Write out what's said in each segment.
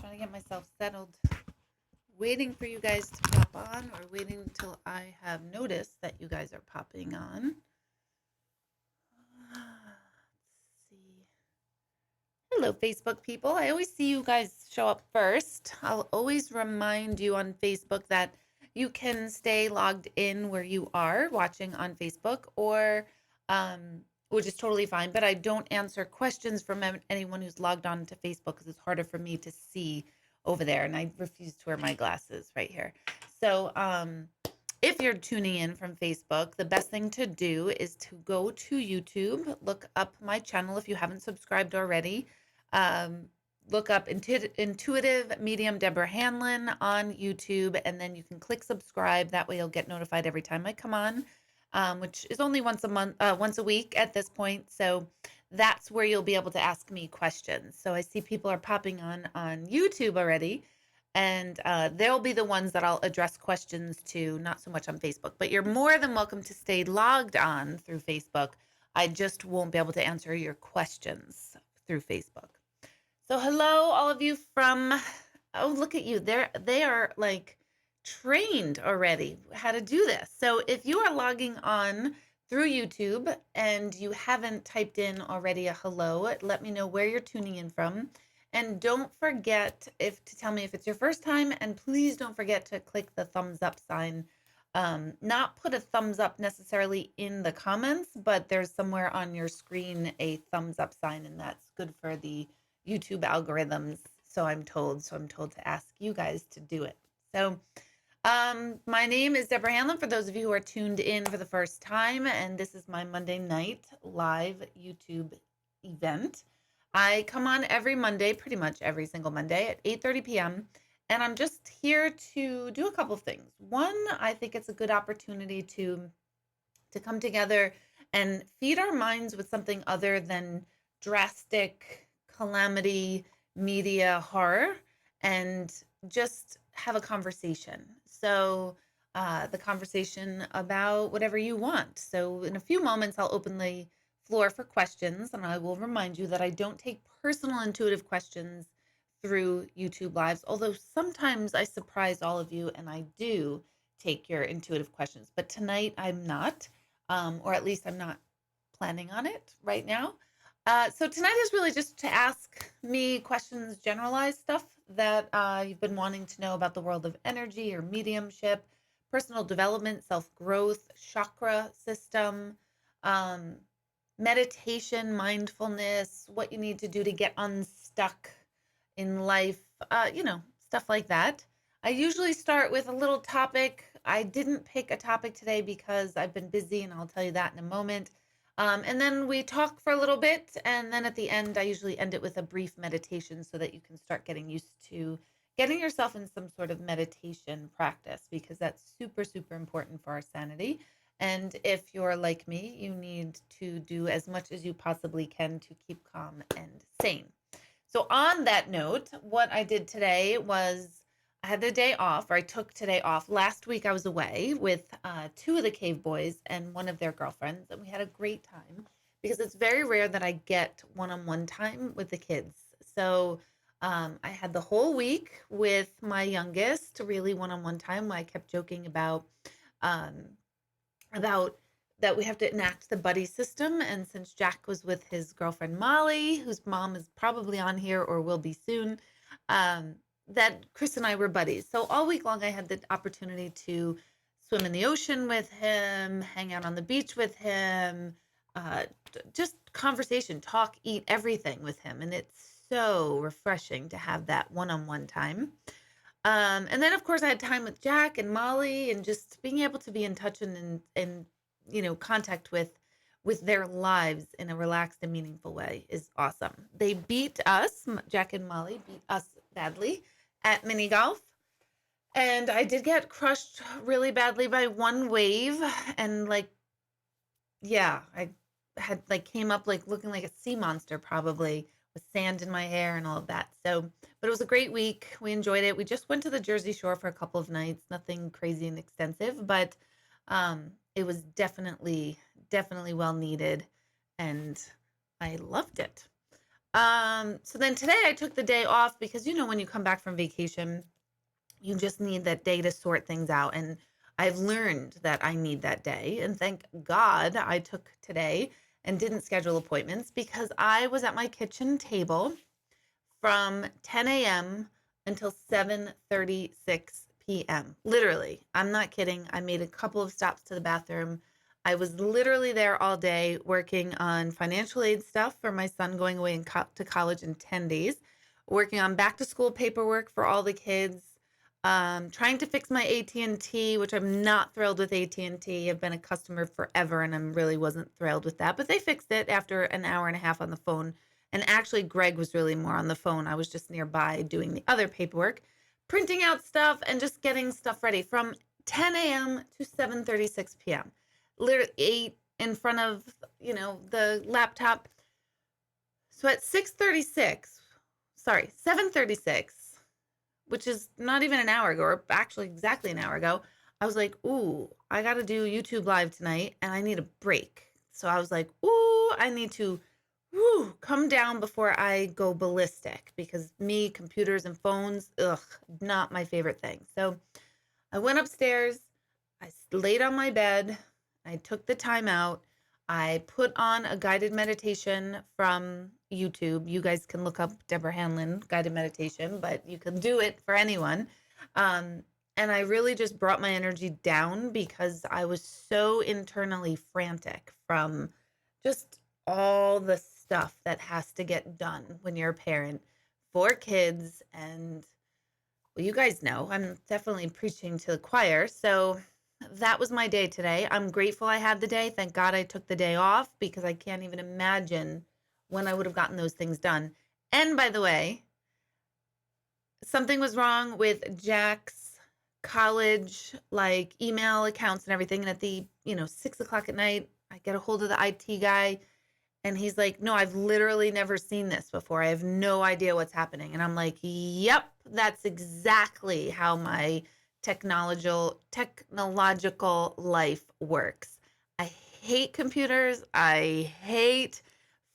trying to get myself settled, waiting for you guys to pop on, or waiting until I have noticed that you guys are popping on. Let's see. Hello, Facebook people. I always see you guys show up first. I'll always remind you on Facebook that you can stay logged in where you are watching on Facebook, or which is totally fine. But I don't answer questions from anyone who's logged on to Facebook because it's harder for me to see over there, and I refuse to wear my glasses right here. So if you're tuning in from Facebook, the best thing to do is to go to YouTube, look up my channel if you haven't subscribed already. Um, Look up Intuitive Medium Deborah Hanlon on YouTube, and then you can click subscribe. That way you'll get notified every time I come on, which is only once a week at this point. So that's where you'll be able to ask me questions. So I see people are popping on YouTube already, and they'll be the ones that I'll address questions to, not so much on Facebook. But you're more than welcome to stay logged on through Facebook. I just won't be able to answer your questions through Facebook. So hello, all of you from, oh, look at you. They are like trained already how to do this. So if you are logging on through YouTube and you haven't typed in already a hello, let me know where you're tuning in from. And don't forget to tell me if it's your first time, and please don't forget to click the thumbs up sign. Not put a thumbs up necessarily in the comments, but there's somewhere on your screen a thumbs up sign, and that's good for the YouTube algorithms. So I'm told to ask you guys to do it. So my name is Deborah Hanlon, for those of you who are tuned in for the first time, and this is my Monday night live YouTube event. I come on every Monday, pretty much every single Monday at 8:30 p.m., and I'm just here to do a couple of things. One, I think it's a good opportunity to come together and feed our minds with something other than drastic calamity, media horror, and just have a conversation. So the conversation about whatever you want. So in a few moments, I'll open the floor for questions, and I will remind you that I don't take personal intuitive questions through YouTube Lives, although sometimes I surprise all of you and I do take your intuitive questions. But tonight I'm not, or at least I'm not planning on it right now. So tonight is really just to ask me questions, generalized stuff that you've been wanting to know about the world of energy or mediumship, personal development, self-growth, chakra system, meditation, mindfulness, what you need to do to get unstuck in life, stuff like that. I usually start with a little topic. I didn't pick a topic today because I've been busy, and I'll tell you that in a moment. And then we talk for a little bit, and then at the end, I usually end it with a brief meditation so that you can start getting used to getting yourself in some sort of meditation practice, because that's super, super important for our sanity. And if you're like me, you need to do as much as you possibly can to keep calm and sane. So on that note, what I did today was I had the day off, or I took today off. Last week I was away with two of the cave boys and one of their girlfriends, and we had a great time because it's very rare that I get one-on-one time with the kids. So I had the whole week with my youngest, really one-on-one time. I kept joking about that we have to enact the buddy system. And since Jack was with his girlfriend Molly, whose mom is probably on here or will be soon, that Chris and I were buddies. So all week long, I had the opportunity to swim in the ocean with him, hang out on the beach with him, just conversation, talk, eat, everything with him. And it's so refreshing to have that one-on-one time. And then, of course, I had time with Jack and Molly, and just being able to be in touch and contact with their lives in a relaxed and meaningful way is awesome. They beat us, Jack and Molly beat us badly at mini golf. And I did get crushed really badly by one wave. And I had came up looking like a sea monster, probably with sand in my hair and all of that. So, but it was a great week. We enjoyed it. We just went to the Jersey Shore for a couple of nights, nothing crazy and extensive, but it was definitely well needed, and I loved it. So then today I took the day off because when you come back from vacation, you just need that day to sort things out. And I've learned that I need that day. And thank God I took today and didn't schedule appointments because I was at my kitchen table from 10 a.m. until 7:36 p.m. Literally, I'm not kidding. I made a couple of stops to the bathroom. I was literally there all day working on financial aid stuff for my son going away to college in 10 days, working on back to school paperwork for all the kids, trying to fix my AT&T, which I'm not thrilled with AT&T. I've been a customer forever and I really wasn't thrilled with that, but they fixed it after an hour and a half on the phone. And actually, Greg was really more on the phone. I was just nearby doing the other paperwork, printing out stuff and just getting stuff ready from 10 a.m. to 7:36 p.m. Literally 8 in front of, the laptop. So at 7:36, which is not even an hour ago, or actually exactly an hour ago, I was like, ooh, I got to do YouTube Live tonight and I need a break. So I was like, ooh, I need to come down before I go ballistic because computers and phones, not my favorite thing. So I went upstairs, I laid on my bed, I took the time out, I put on a guided meditation from YouTube. You guys can look up Deborah Hanlon guided meditation, but you can do it for anyone. And I really just brought my energy down because I was so internally frantic from just all the stuff that has to get done when you're a parent, 4 kids. And well, you guys know I'm definitely preaching to the choir. So that was my day today. I'm grateful I had the day. Thank God I took the day off because I can't even imagine when I would have gotten those things done. And by the way, something was wrong with Jack's college email accounts and everything. And at the 6 o'clock at night, I get a hold of the IT guy and he's like, no, I've literally never seen this before. I have no idea what's happening. And I'm like, yep, that's exactly how my technological life works. I hate computers. I hate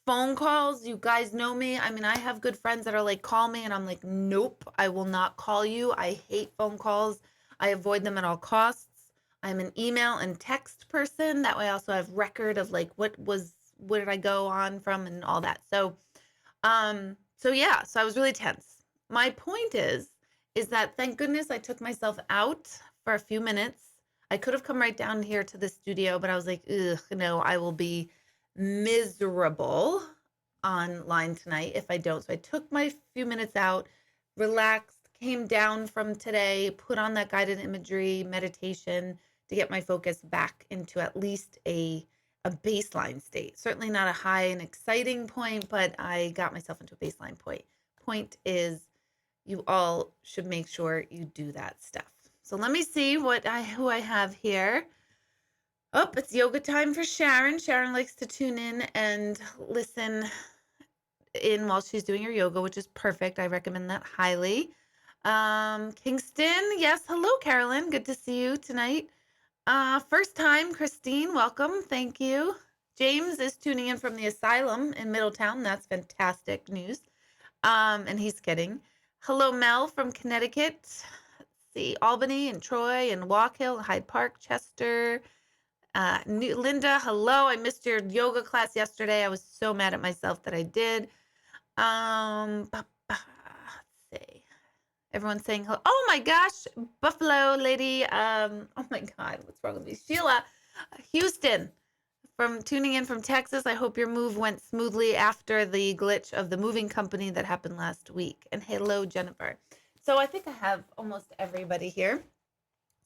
phone calls. You guys know me. I mean, I have good friends that are like, call me. And I'm like, nope, I will not call you. I hate phone calls. I avoid them at all costs. I'm an email and text person. That way I also have record of where did I go on from and all that. So yeah, so I was really tense. My point is that thank goodness I took myself out for a few minutes. I could have come right down here to the studio, but I was like, ugh, no, I will be miserable online tonight if I don't. So I took my few minutes out, relaxed, came down from today, put on that guided imagery meditation to get my focus back into at least a baseline state. Certainly not a high and exciting point, but I got myself into a baseline point. Point is, you all should make sure you do that stuff. So let me see who I have here. Oh, it's yoga time for Sharon. Sharon likes to tune in and listen in while she's doing her yoga, which is perfect. I recommend that highly. Kingston, yes. Hello, Carolyn. Good to see you tonight. First time, Christine, welcome. Thank you. James is tuning in from the asylum in Middletown. That's fantastic news. And he's kidding. Hello, Mel from Connecticut. Let's see, Albany and Troy and Walk Hill, Hyde Park, Chester. Linda, hello. I missed your yoga class yesterday. I was so mad at myself that I did. Let's see. Everyone's saying hello. Oh my gosh, Buffalo lady. Oh my God, what's wrong with me? Sheila, Houston, from tuning in from Texas. I hope your move went smoothly after the glitch of the moving company that happened last week. And hello, Jennifer. So I think I have almost everybody here.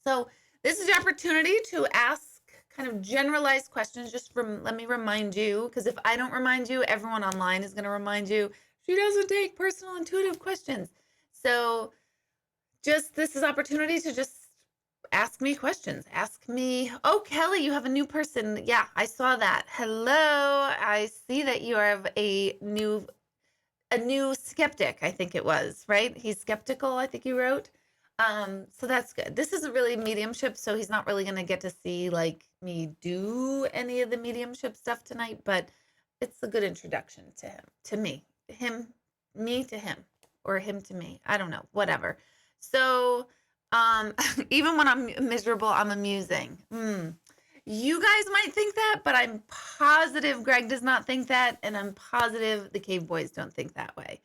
So this is your opportunity to ask kind of generalized questions. Let me remind you, because if I don't remind you, everyone online is going to remind you. She doesn't take personal intuitive questions. So this is opportunity to just ask me questions. Ask me, oh, Kelly, you have a new person. Yeah, I saw that. Hello. I see that you are a new skeptic, I think it was, right? He's skeptical, I think you wrote. So that's good. This isn't really mediumship, so he's not really going to get to see me do any of the mediumship stuff tonight, but it's a good introduction to me. him, me to him, or him to me. I don't know, whatever. So, um, even when I'm miserable, I'm amusing. You guys might think that, but I'm positive Greg does not think that, and I'm positive the cave boys don't think that way.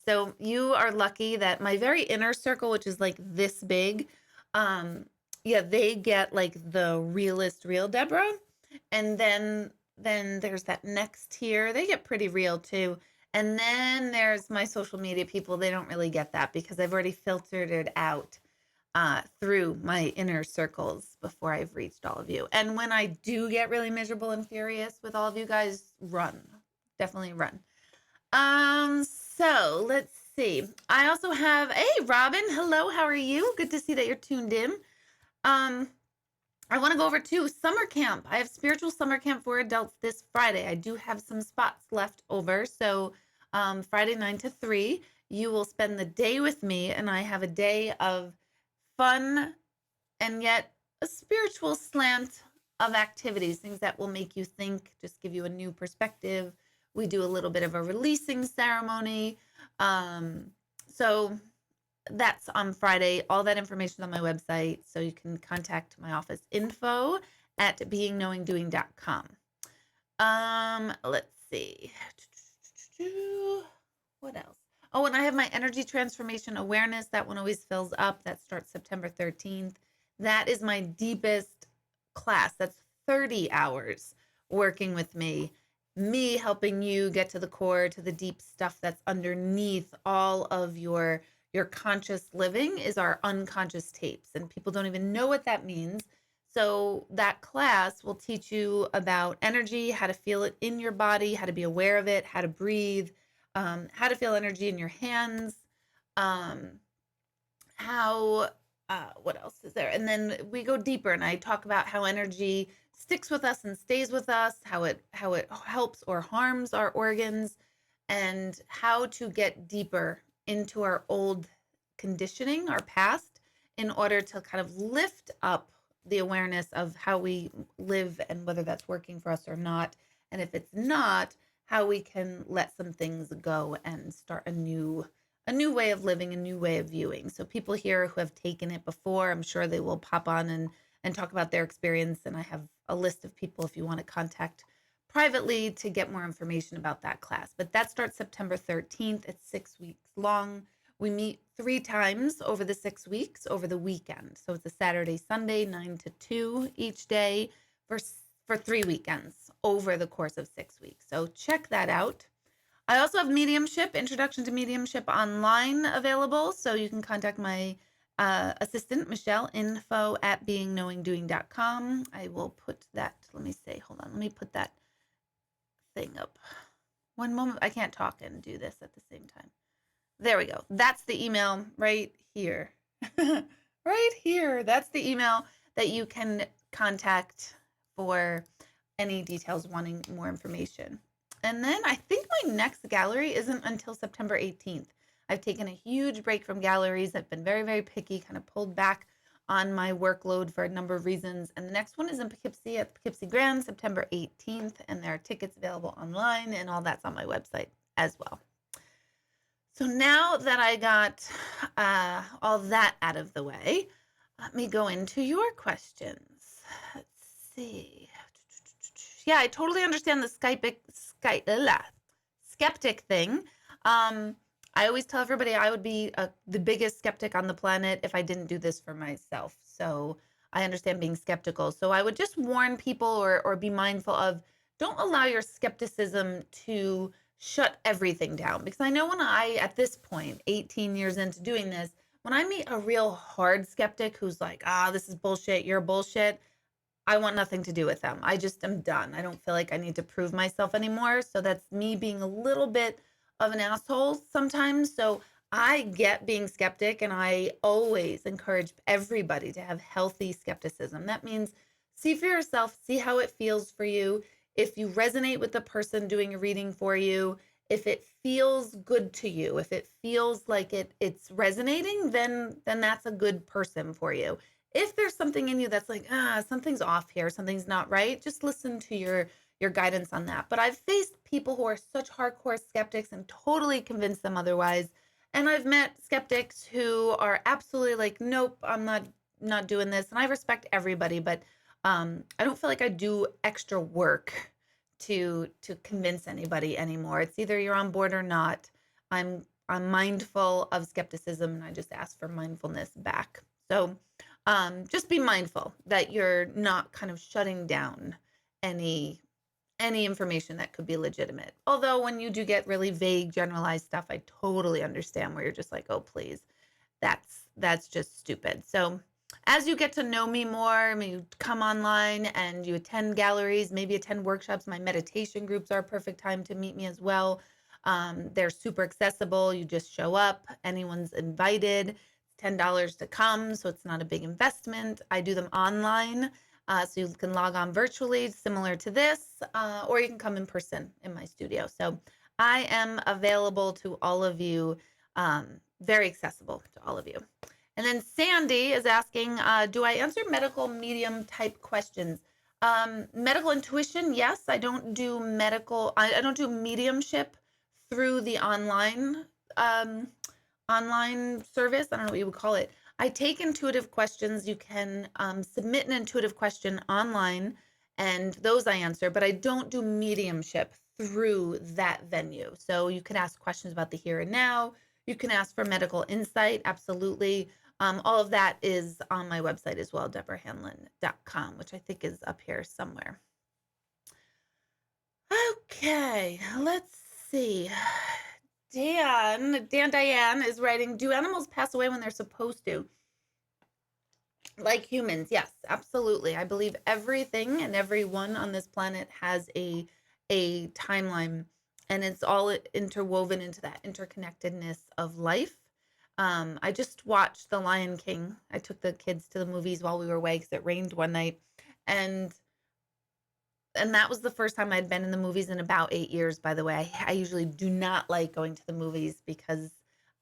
So you are lucky that my very inner circle, which is like this big, um, yeah, they get like the realist real Deborah. And then there's that next tier. They get pretty real too. And then there's my social media people. They don't really get that because I've already filtered it out through my inner circles before I've reached all of you. And when I do get really miserable and furious with all of you guys, run. Definitely run. So let's see. I also have, hey, Robin, hello, how are you? Good to see that you're tuned in. I want to go over to summer camp. I have spiritual summer camp for adults this Friday. I do have some spots left over. So Friday 9 to 3, you will spend the day with me, and I have a day of fun and yet a spiritual slant of activities, things that will make you think, just give you a new perspective. We do a little bit of a releasing ceremony. So that's on Friday. All that information is on my website, so you can contact my office info at beingknowingdoing.com. Let's see. What else? Oh, and I have my energy transformation awareness. That one always fills up. That starts September 13th. That is my deepest class. That's 30 hours working with me helping you get to the core, to the deep stuff that's underneath all of your conscious living is our unconscious tapes. And people don't even know what that means. So that class will teach you about energy, how to feel it in your body, how to be aware of it, how to breathe, how to feel energy in your hands, what else is there? And then we go deeper, and I talk about how energy sticks with us and stays with us, how it helps or harms our organs, and how to get deeper into our old conditioning, our past, in order to kind of lift up the awareness of how we live and whether that's working for us or not. And if it's not, how we can let some things go and start a new way of living, a new way of viewing. So people here who have taken it before, I'm sure they will pop on and talk about their experience. And I have a list of people if you want to contact privately to get more information about that class. But that starts September 13th. It's 6 weeks long. We meet 3 times over the 6 weeks over the weekend. So it's a Saturday, Sunday, 9 to 2 each day for 3 weekends over the course of 6 weeks. So check that out. I also have mediumship, introduction to mediumship online available. So you can contact my assistant, Michelle, info at beingknowingdoing.com. I will put that, let me put that thing up. One moment, I can't talk and do this at the same time. There we go. That's the email right here. Right here. That's the email that you can contact for any details wanting more information. And then I think my next gallery isn't until September 18th. I've taken a huge break from galleries. I've been very, very picky, kind of pulled back on my workload for a number of reasons. And the next one is in Poughkeepsie at Poughkeepsie Grand, September 18th. And there are tickets available online, and all that's on my website as well. So now that I got all that out of the way, let me go into your questions. Let's see. Yeah, I totally understand the skeptic thing. I always tell everybody I would be the biggest skeptic on the planet if I didn't do this for myself. So I understand being skeptical. So I would just warn people or be mindful of, don't allow your skepticism to shut everything down. Because I know when at this point, 18 years into doing this, when I meet a real hard skeptic who's like, this is bullshit, you're bullshit, I want nothing to do with them. I just am done. I don't feel like I need to prove myself anymore. So that's me being a little bit of an asshole sometimes. So I get being skeptic, and I always encourage everybody to have healthy skepticism. That means see for yourself, see how it feels for you. If you resonate with the person doing a reading for you, if it feels good to you, if it feels like it's resonating, then that's a good person for you. If there's something in you that's like, something's off here, something's not right, just listen to your guidance on that. But I've faced people who are such hardcore skeptics and totally convinced them otherwise. And I've met skeptics who are absolutely like, nope, I'm not doing this. And I respect everybody, but I don't feel like I do extra work to convince anybody anymore. It's either you're on board or not. I'm mindful of skepticism, and I just ask for mindfulness back. So just be mindful that you're not kind of shutting down any information that could be legitimate. Although when you do get really vague, generalized stuff, I totally understand where you're just like, oh, please, that's just stupid. So as you get to know me more, I mean, you come online and you attend galleries, maybe attend workshops. My meditation groups are a perfect time to meet me as well. They're super accessible. You just show up. Anyone's invited. It's $10 to come, so it's not a big investment. I do them online, so you can log on virtually, similar to this, or you can come in person in my studio. So I am available to all of you, very accessible to all of you. And then Sandy is asking, do I answer medical medium type questions? Medical intuition, yes. I don't do I don't do mediumship through the online service. I don't know what you would call it. I take intuitive questions. You can submit an intuitive question online, and those I answer, but I don't do mediumship through that venue. So you can ask questions about the here and now. You can ask for medical insight, absolutely. All of that is on my website as well, deborahhanlon.com, which I think is up here somewhere. Okay, let's see. Diane is writing, do animals pass away when they're supposed to? Like humans, yes, absolutely. I believe everything and everyone on this planet has a timeline, and it's all interwoven into that interconnectedness of life. I just watched The Lion King. I took the kids to the movies while we were away because it rained one night, and that was the first time I'd been in the movies in about 8 years, by the way. I usually do not like going to the movies because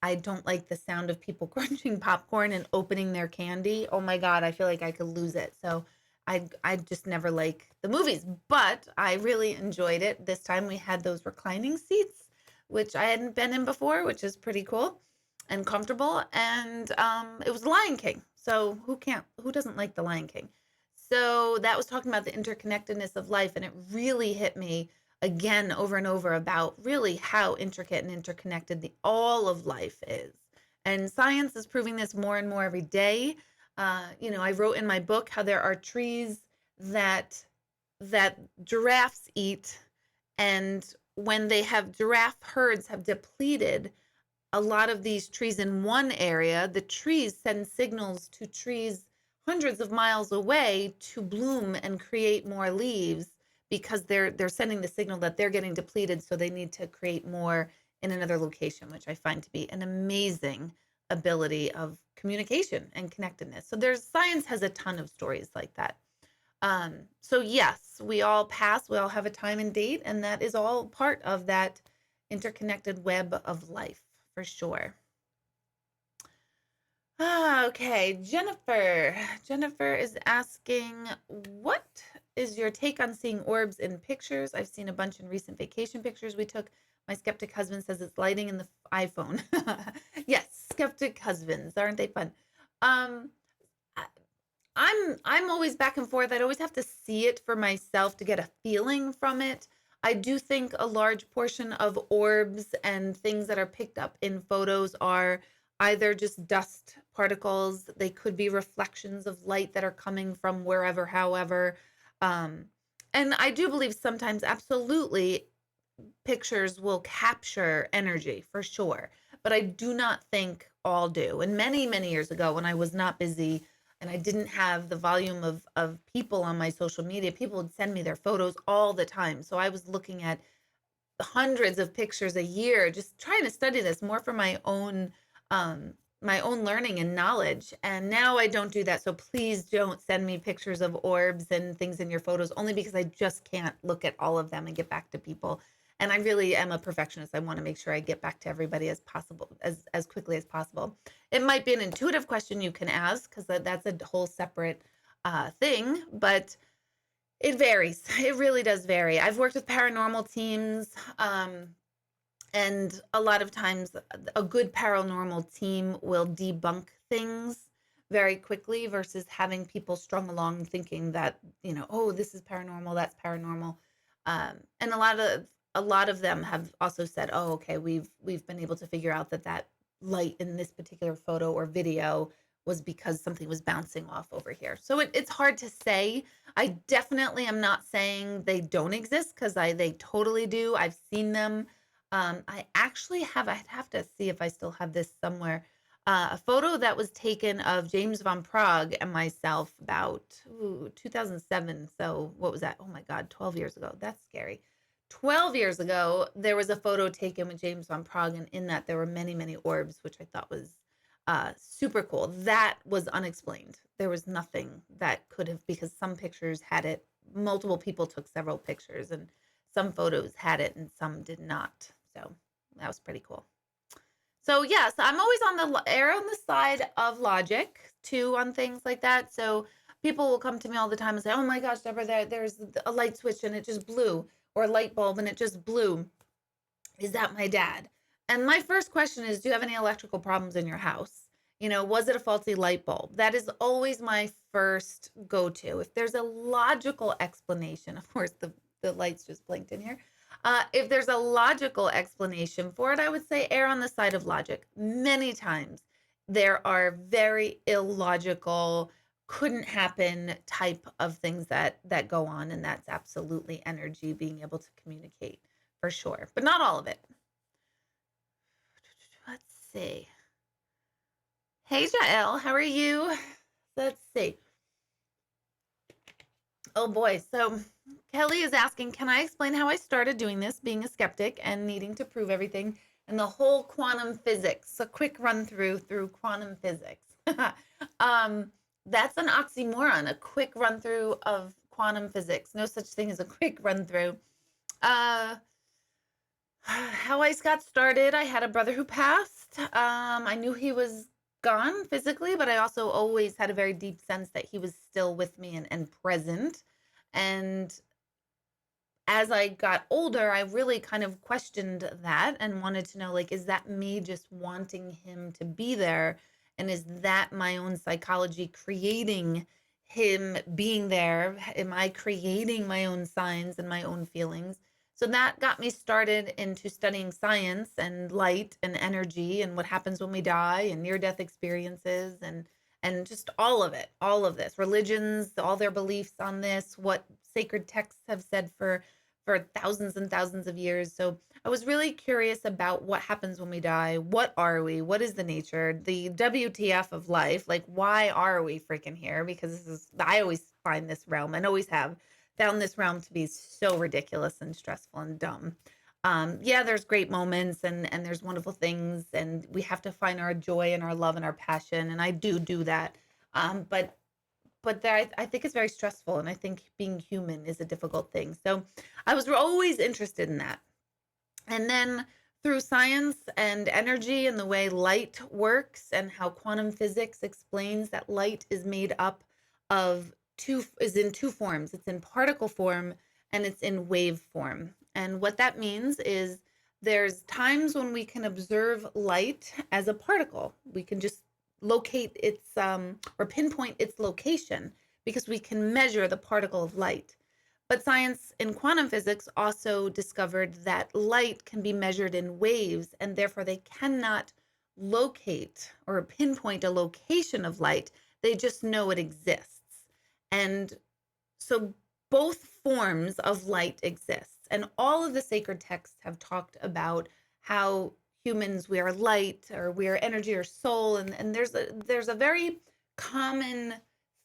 I don't like the sound of people crunching popcorn and opening their candy. Oh my God, I feel like I could lose it. So I just never like the movies, but I really enjoyed it. This time we had those reclining seats, which I hadn't been in before, which is pretty cool and comfortable. And it was The Lion King. So who doesn't like The Lion King? So that was talking about the interconnectedness of life, and it really hit me again over and over about really how intricate and interconnected all of life is. And science is proving this more and more every day. I wrote in my book how there are trees that giraffes eat, and when giraffe herds have depleted a lot of these trees in one area, the trees send signals to trees hundreds of miles away to bloom and create more leaves because they're sending the signal that they're getting depleted, so they need to create more in another location, which I find to be an amazing ability of communication and connectedness. So science has a ton of stories like that. So yes, we all pass, we all have a time and date, and that is all part of that interconnected web of life for sure. Okay, Jennifer. Jennifer is asking, what is your take on seeing orbs in pictures? I've seen a bunch in recent vacation pictures we took. My skeptic husband says it's lighting in the iPhone. Yes, skeptic husbands, aren't they fun? I'm always back and forth. I'd always have to see it for myself to get a feeling from it. I do think a large portion of orbs and things that are picked up in photos are either just dust particles. They could be reflections of light that are coming from wherever, however. And I do believe sometimes, absolutely, pictures will capture energy for sure. But I do not think all do. And many, many years ago, when I was not busy and I didn't have the volume of people on my social media, people would send me their photos all the time. So I was looking at hundreds of pictures a year, just trying to study this more for my own learning and knowledge. And now I don't do that. So please don't send me pictures of orbs and things in your photos, only because I just can't look at all of them and get back to people. And I really am a perfectionist. I want to make sure I get back to everybody as possible, as quickly as possible. It might be an intuitive question you can ask, because that's a whole separate thing. But It varies. It really does vary. I've worked with paranormal teams, and a lot of times a good paranormal team will debunk things very quickly versus having people strung along thinking that, oh, this is paranormal, that's paranormal. And a lot of them have also said, oh, okay, we've been able to figure out that light in this particular photo or video was because something was bouncing off over here. So it's hard to say. I definitely am not saying they don't exist, because they totally do. I've seen them. I actually I'd have to see if I still have this somewhere. A photo that was taken of James Van Praagh and myself about 2007. So what was that? Oh my God, 12 years ago. That's scary. 12 years ago, there was a photo taken with James Van Praagh, and in that there were many, many orbs, which I thought was super cool. That was unexplained. There was nothing that could have, because some pictures had it. Multiple people took several pictures, and some photos had it and some did not. So that was pretty cool. So yes, I'm always on the err on the side of logic too on things like that. So people will come to me all the time and say, "Oh my gosh, Deborah, there's a light switch and it just blew, or a light bulb and it just blew. Is that my dad?" And my first question is, do you have any electrical problems in your house? Was it a faulty light bulb? That is always my first go-to. If there's a logical explanation, of course, the lights just blinked in here. If there's a logical explanation for it, I would say err on the side of logic. Many times there are very illogical, couldn't happen type of things that go on, and that's absolutely energy being able to communicate, for sure, but not all of it. Let's see. Hey, Jael, how are you? Let's see. Oh boy. So Kelly is asking, can I explain how I started doing this, being a skeptic and needing to prove everything and the whole quantum physics? A quick run through quantum physics. That's an oxymoron, a quick run through of quantum physics. No such thing as a quick run through. How I got started, I had a brother who passed. I knew he was gone physically, but I also always had a very deep sense that he was still with me and present. And as I got older, I really kind of questioned that and wanted to know, like, is that me just wanting him to be there? And is that my own psychology creating him being there? Am I creating my own signs and my own feelings? So that got me started into studying science and light and energy and what happens when we die and near-death experiences and just all of it, all of this, religions, all their beliefs on this, what sacred texts have said for thousands and thousands of years. So I was really curious about what happens when we die. What are we? What is the nature? The WTF of life? Like, why are we freaking here? Because I always find this realm, and always have found this realm to be so ridiculous and stressful and dumb. Yeah, there's great moments and there's wonderful things, and we have to find our joy and our love and our passion, and I do that. But I think it's very stressful, and I think being human is a difficult thing. So I was always interested in that. And then through science and energy and the way light works and how quantum physics explains that light is made up of in two forms. It's in particle form and it's in wave form. And what that means is there's times when we can observe light as a particle. We can just locate its or pinpoint its location because we can measure the particle of light. But science in quantum physics also discovered that light can be measured in waves, and therefore they cannot locate or pinpoint a location of light. They just know it exists. And so both forms of light exists. And all of the sacred texts have talked about how humans, we are light, or we are energy or soul. And there's a very common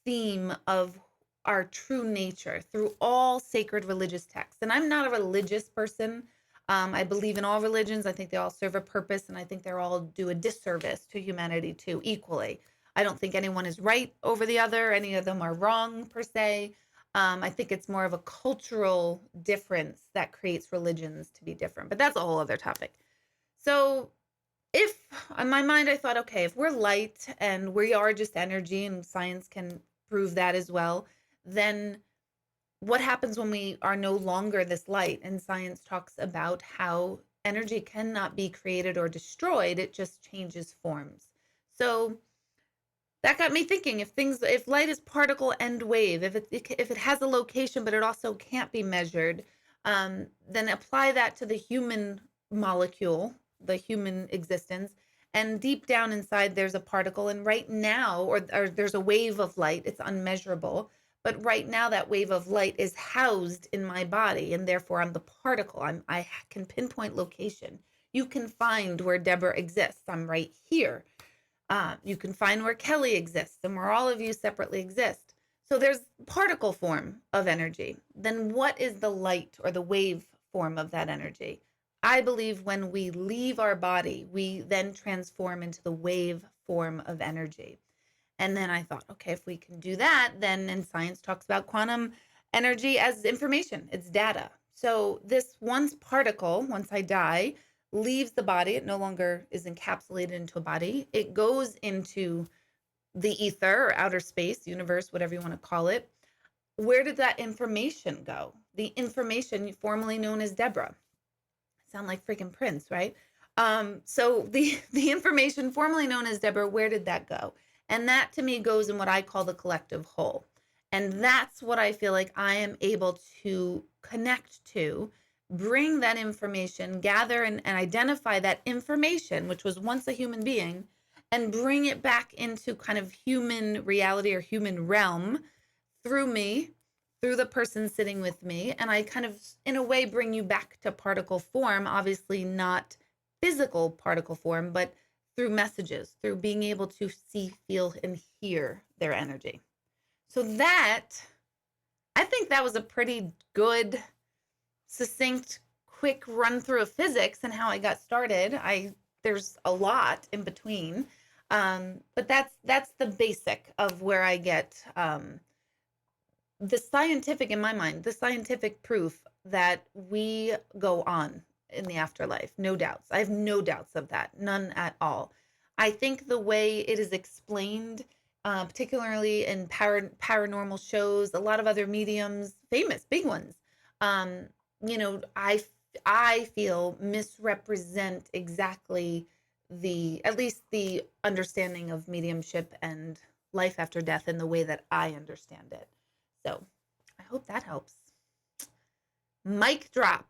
theme of our true nature through all sacred religious texts. And I'm not a religious person. I believe in all religions. I think they all serve a purpose, and I think they all do a disservice to humanity too, equally. I don't think anyone is right over the other. Any of them are wrong per se. I think it's more of a cultural difference that creates religions to be different, but that's a whole other topic. So if in my mind, I thought, okay, if we're light and we are just energy, and science can prove that as well, then what happens when we are no longer this light? And science talks about how energy cannot be created or destroyed, it just changes forms. So that got me thinking, if light is particle and wave, if it has a location but it also can't be measured, then apply that to the human molecule, the human existence, and deep down inside there's a particle, and right now, or there's a wave of light, it's unmeasurable, but right now that wave of light is housed in my body, and therefore I'm the particle. I can pinpoint location. You can find where Deborah exists. I'm right here. You can find where Kelly exists and where all of you separately exist. So there's particle form of energy. Then what is the light or the wave form of that energy? I believe when we leave our body, we then transform into the wave form of energy. And then I thought, okay, if we can do that, then, and science talks about quantum energy as information, it's data. So this once particle, once I die, leaves the body. It no longer is encapsulated into a body. It goes into the ether or outer space, universe, whatever you want to call it. Where did that information go? The information formerly known as Deborah. Sound like freaking Prince, right? So the information formerly known as Deborah, where did that go? And that to me goes in what I call the collective whole. And that's what I feel like I am able to connect to, bring that information, gather and identify that information, which was once a human being, and bring it back into kind of human reality or human realm through me, through the person sitting with me. And I kind of, in a way, bring you back to particle form, obviously not physical particle form, but through messages, through being able to see, feel, and hear their energy. So that, I think that was a pretty good, succinct, quick run through of physics and how I got started. There's a lot in between, but that's the basic of where I get the scientific, in my mind, the scientific proof that we go on in the afterlife. No doubts. I have no doubts of that. None at all. I think the way it is explained, particularly in paranormal shows, a lot of other mediums, famous, big ones, I feel misrepresent exactly at least the understanding of mediumship and life after death in the way that I understand it. So I hope that helps. Mic drop.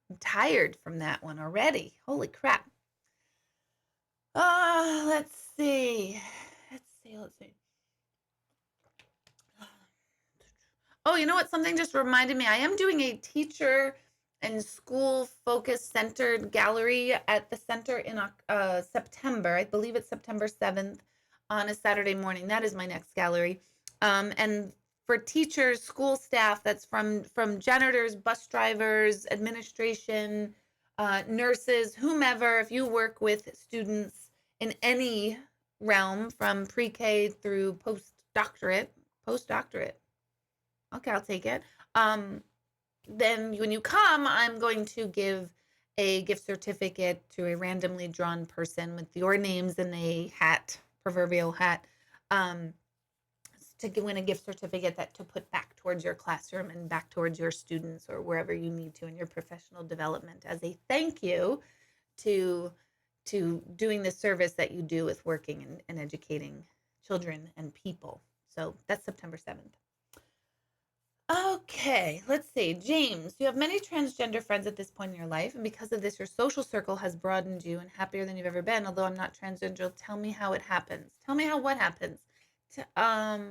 I'm tired from that one already. Holy crap. Let's see. Let's see. Oh, you know what? Something just reminded me. I am doing a teacher and school focus centered gallery at the center in September. I believe it's September 7th on a Saturday morning. That is my next gallery. And for teachers, school staff, that's from janitors, bus drivers, administration, nurses, whomever, if you work with students in any realm from pre-K through postdoctorate. Okay, I'll take it. Then when you come, I'm going to give a gift certificate to a randomly drawn person with your names in a hat, proverbial hat, to win a gift certificate to put back towards your classroom and back towards your students or wherever you need to in your professional development as a thank you to doing the service that you do with working and educating children and people. So that's September 7th. Okay, let's see. James, you have many transgender friends at this point in your life, and because of this, your social circle has broadened you and happier than you've ever been. Although I'm not transgender, tell me how it happens. Tell me what happens. How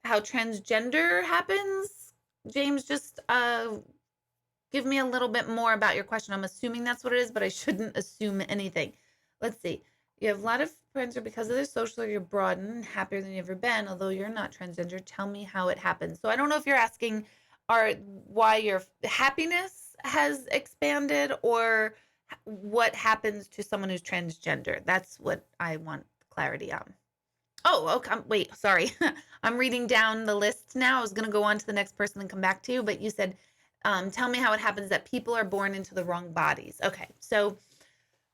transgender happens? James, just give me a little bit more about your question. I'm assuming that's what it is, but I shouldn't assume anything. Let's see. You have a lot of friends, or because of their social, you're broadened and happier than you've ever been, although you're not transgender. Tell me how it happens. So I don't know if you're asking why your happiness has expanded or what happens to someone who's transgender. That's what I want clarity on. Oh, okay. Wait, sorry. I'm reading down the list now. I was going to go on to the next person and come back to you, but you said, tell me how it happens that people are born into the wrong bodies. Okay, so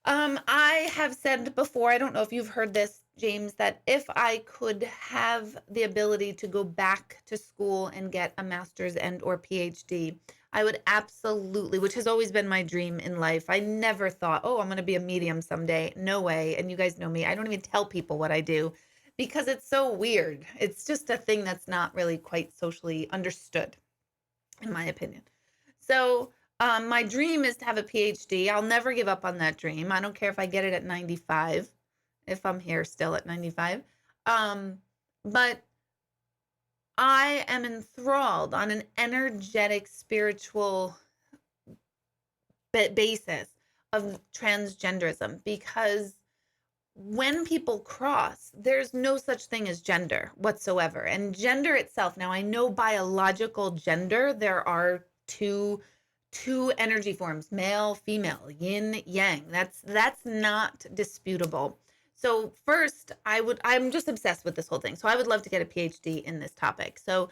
I have said before, I don't know if you've heard this James, that if I could have the ability to go back to school and get a master's and or PhD, I would absolutely, which has always been my dream in life. I never thought, oh, I'm going to be a medium someday. No way. And you guys know me. I don't even tell people what I do because it's so weird. It's just a thing that's not really quite socially understood, in my opinion. So my dream is to have a PhD. I'll never give up on that dream. I don't care if I get it at 95, if I'm here still at 95. But I am enthralled on an energetic, spiritual basis of transgenderism, because when people cross, there's no such thing as gender whatsoever. And gender itself, now I know biological gender, there are two energy forms, male, female, yin, yang. That's not disputable. So first, I'm just obsessed with this whole thing. So I would love to get a PhD in this topic. So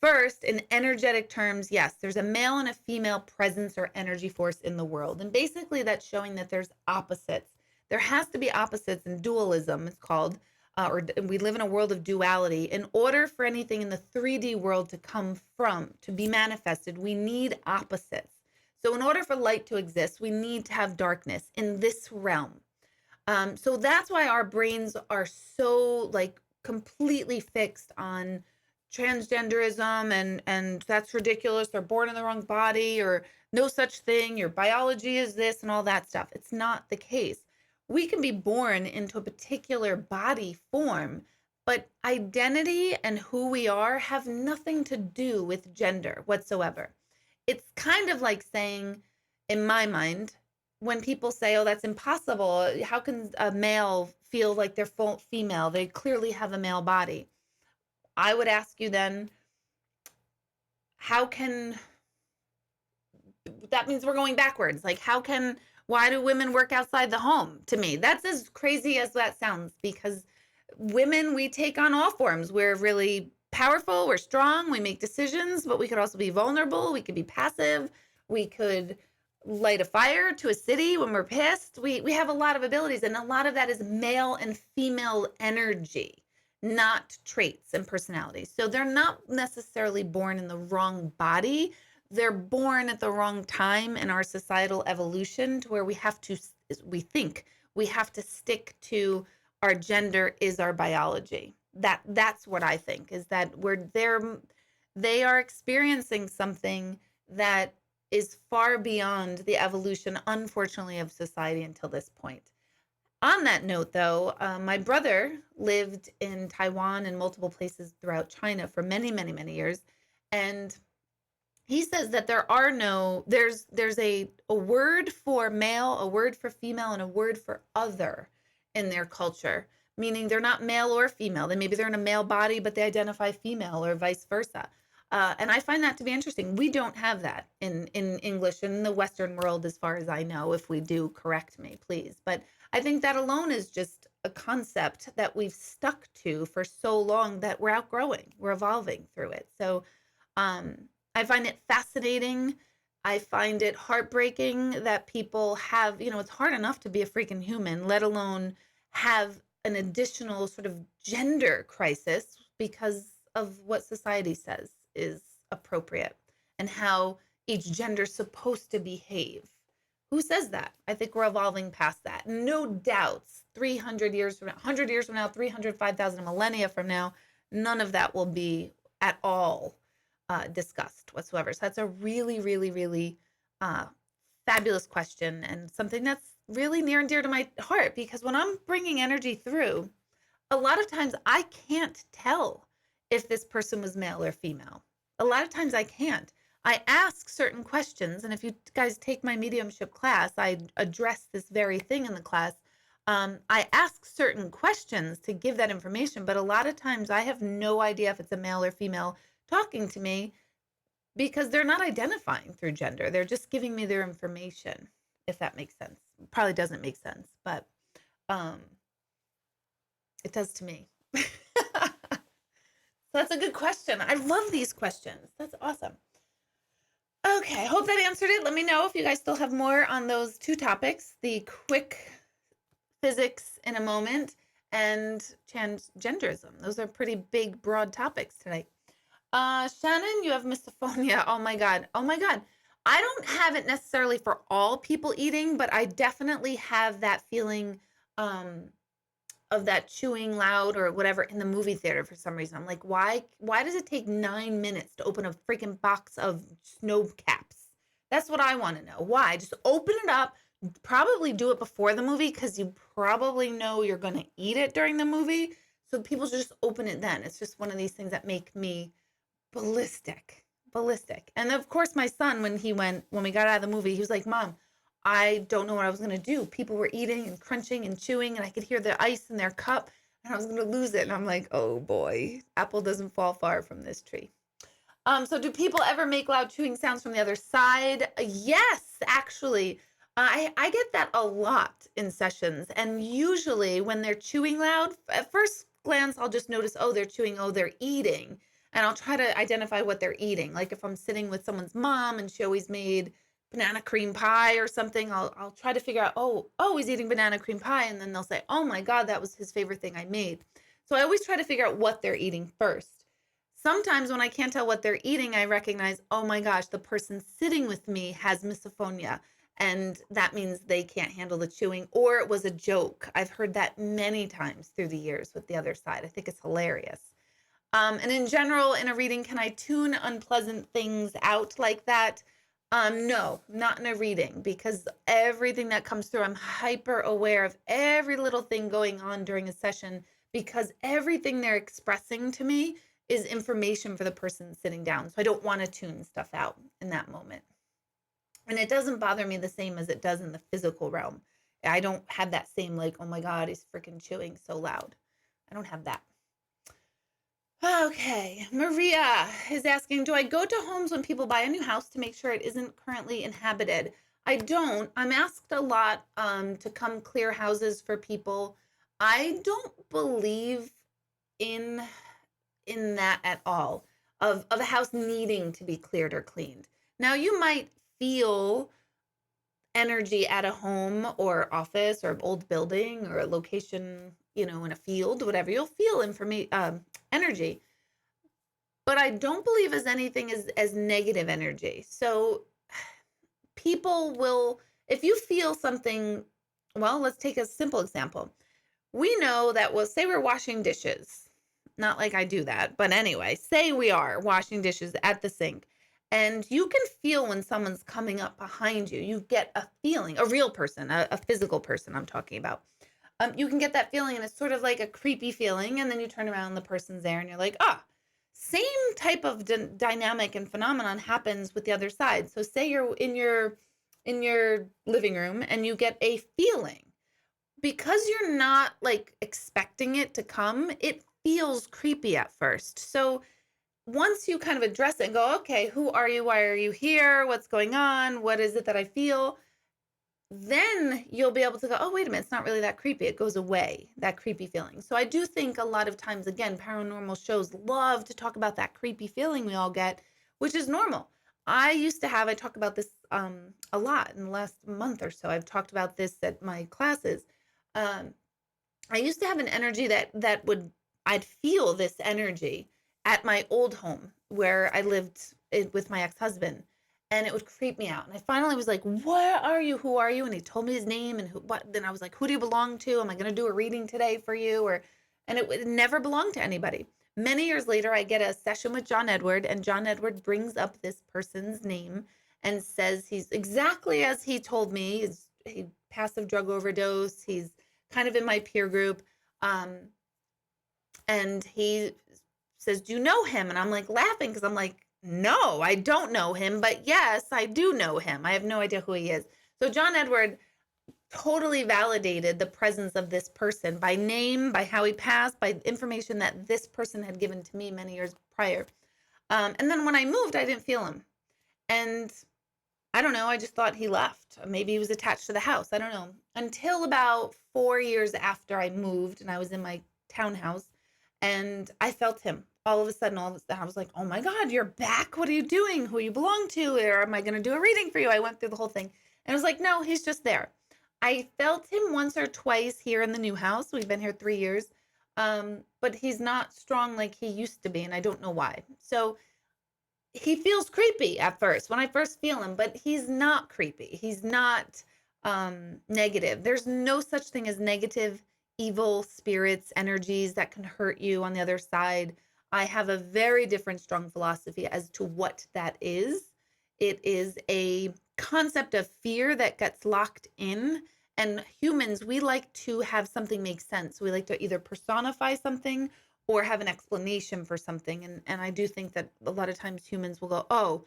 first, in energetic terms, yes, there's a male and a female presence or energy force in the world. And basically that's showing that there's opposites. There has to be opposites in dualism, it's called, or we live in a world of duality. In order for anything in the 3D world to be manifested, we need opposites. So in order for light to exist, we need to have darkness in this realm. So that's why our brains are so like completely fixed on transgenderism and that's ridiculous. They're born in the wrong body, or no such thing. Your biology is this and all that stuff. It's not the case. We can be born into a particular body form, but identity and who we are have nothing to do with gender whatsoever. It's kind of like saying, in my mind, when people say, oh, that's impossible, how can a male feel like they're full female? They clearly have a male body. I would ask you then, that means we're going backwards. Like, why do women work outside the home? To me, that's as crazy as that sounds, because women, we take on all forms. We're really powerful, we're strong, we make decisions, but we could also be vulnerable. We could be passive. We could light a fire to a city when we're pissed. We have a lot of abilities, and a lot of that is male and female energy, not traits and personalities. So they're not necessarily born in the wrong body. They're born at the wrong time in our societal evolution, to where we think we have to stick to our gender is our biology. That's what I think, is that they are experiencing something that is far beyond the evolution, unfortunately, of society until this point. On that note, though, my brother lived in Taiwan and multiple places throughout China for many, many, many years. And he says that there's a word for male, a word for female, and a word for other in their culture, meaning they're not male or female. Maybe they're in a male body, but they identify female, or vice versa. And I find that to be interesting. We don't have that in English in the Western world, as far as I know. If we do, correct me, please. But I think that alone is just a concept that we've stuck to for so long that we're outgrowing, we're evolving through it. So I find it fascinating. I find it heartbreaking that people have, it's hard enough to be a freaking human, let alone have an additional sort of gender crisis because of what society says is appropriate and how each gender is supposed to behave. Who says that? I think we're evolving past that. No doubts, 300 years from now, 100 years from now, 305,000 millennia from now, none of that will be at all discussed whatsoever. So that's a really, really, really fabulous question, and something that's really near and dear to my heart, because when I'm bringing energy through, a lot of times I can't tell if this person was male or female. A lot of times I can't. I ask certain questions, and if you guys take my mediumship class, I address this very thing in the class. I ask certain questions to give that information, but a lot of times I have no idea if it's a male or female talking to me, because they're not identifying through gender. They're just giving me their information, if that makes sense. Probably doesn't make sense, but it does to me. So that's a good question. I love these questions. That's awesome. Okay, I hope that answered it. Let me know if you guys still have more on those two topics, the quick physics in a moment, and transgenderism. Those are pretty big, broad topics tonight. Shannon, you have misophonia. Oh my God. Oh my God. I don't have it necessarily for all people eating, but I definitely have that feeling um, of that chewing loud or whatever in the movie theater for some reason. I'm like, why does it take 9 minutes to open a freaking box of snow caps? That's what I want to know. Why? Just open it up. Probably do it before the movie because you probably know you're going to eat it during the movie. So people just open it then. It's just one of these things that make me ballistic. And of course, my son, when we got out of the movie, he was like, Mom, I don't know what I was going to do. People were eating and crunching and chewing, and I could hear the ice in their cup, and I was going to lose it. And I'm like, oh boy, apple doesn't fall far from this tree. So do people ever make loud chewing sounds from the other side? Yes, actually. I get that a lot in sessions. And usually when they're chewing loud, at first glance, I'll just notice, oh, they're chewing, oh, they're eating. And I'll try to identify what they're eating. Like if I'm sitting with someone's mom and she always made banana cream pie or something, I'll try to figure out, oh, he's eating banana cream pie. And then they'll say, oh my God, that was his favorite thing I made. So I always try to figure out what they're eating first. Sometimes when I can't tell what they're eating, I recognize, oh my gosh, the person sitting with me has misophonia. And that means they can't handle the chewing, or it was a joke. I've heard that many times through the years with the other side. I think it's hilarious. And in general, in a reading, can I tune unpleasant things out like that? No, not in a reading, because everything that comes through, I'm hyper aware of every little thing going on during a session, because everything they're expressing to me is information for the person sitting down. So I don't want to tune stuff out in that moment. And it doesn't bother me the same as it does in the physical realm. I don't have that same like, oh my God, he's freaking chewing so loud. I don't have that. Okay, Maria is asking, do I go to homes when people buy a new house to make sure it isn't currently inhabited? I don't. I'm asked a lot to come clear houses for people. I don't believe in that at all, of a house needing to be cleared or cleaned. Now, you might feel energy at a home or office or old building or a location, in a field, whatever. You'll feel energy, but I don't believe as anything as negative energy. So people will, if you feel something, well, let's take a simple example. We know that, well, say we're washing dishes. Not like I do that, but anyway, say we are washing dishes at the sink, and you can feel when someone's coming up behind you. You get a feeling, a real person, a physical person I'm talking about. You can get that feeling, and it's sort of like a creepy feeling, and then you turn around and the person's there, and you're like, same type of dynamic and phenomenon happens with the other side. So say you're in your living room and you get a feeling. Because you're not like expecting it to come, it feels creepy at first. So once you kind of address it and go, okay, who are you? Why are you here? What's going on? What is it that I feel? Then you'll be able to go, oh, wait a minute, it's not really that creepy. It goes away, that creepy feeling. So I do think a lot of times, again, paranormal shows love to talk about that creepy feeling we all get, which is normal. I talk about this a lot in the last month or so. I've talked about this at my classes. I used to have an energy I'd feel this energy at my old home where I lived with my ex-husband, and it would creep me out. And I finally was like, where are you? Who are you? And he told me his name and then I was like, who do you belong to? Am I going to do a reading today for you? And it never belonged to anybody. Many years later, I get a session with John Edward, and John Edward brings up this person's name and says he's exactly as he told me. He passive drug overdose. He's kind of in my peer group. And he says, do you know him? And I'm like laughing because I'm like, no, I don't know him, but yes, I do know him. I have no idea who he is. So John Edward totally validated the presence of this person by name, by how he passed, by information that this person had given to me many years prior. And then when I moved, I didn't feel him. And I don't know, I just thought he left. Maybe he was attached to the house. I don't know. Until about 4 years after I moved and I was in my townhouse and I felt him. All of a sudden, I was like, oh my God, you're back. What are you doing? Who you belong to? Or am I going to do a reading for you? I went through the whole thing. And I was like, no, he's just there. I felt him once or twice here in the new house. We've been here 3 years. But he's not strong like he used to be, and I don't know why. So he feels creepy at first when I first feel him, but he's not creepy. He's not negative. There's no such thing as negative, evil spirits, energies that can hurt you on the other side. I have a very different, strong philosophy as to what that is. It is a concept of fear that gets locked in. And humans, we like to have something make sense. We like to either personify something or have an explanation for something. And I do think that a lot of times humans will go, oh,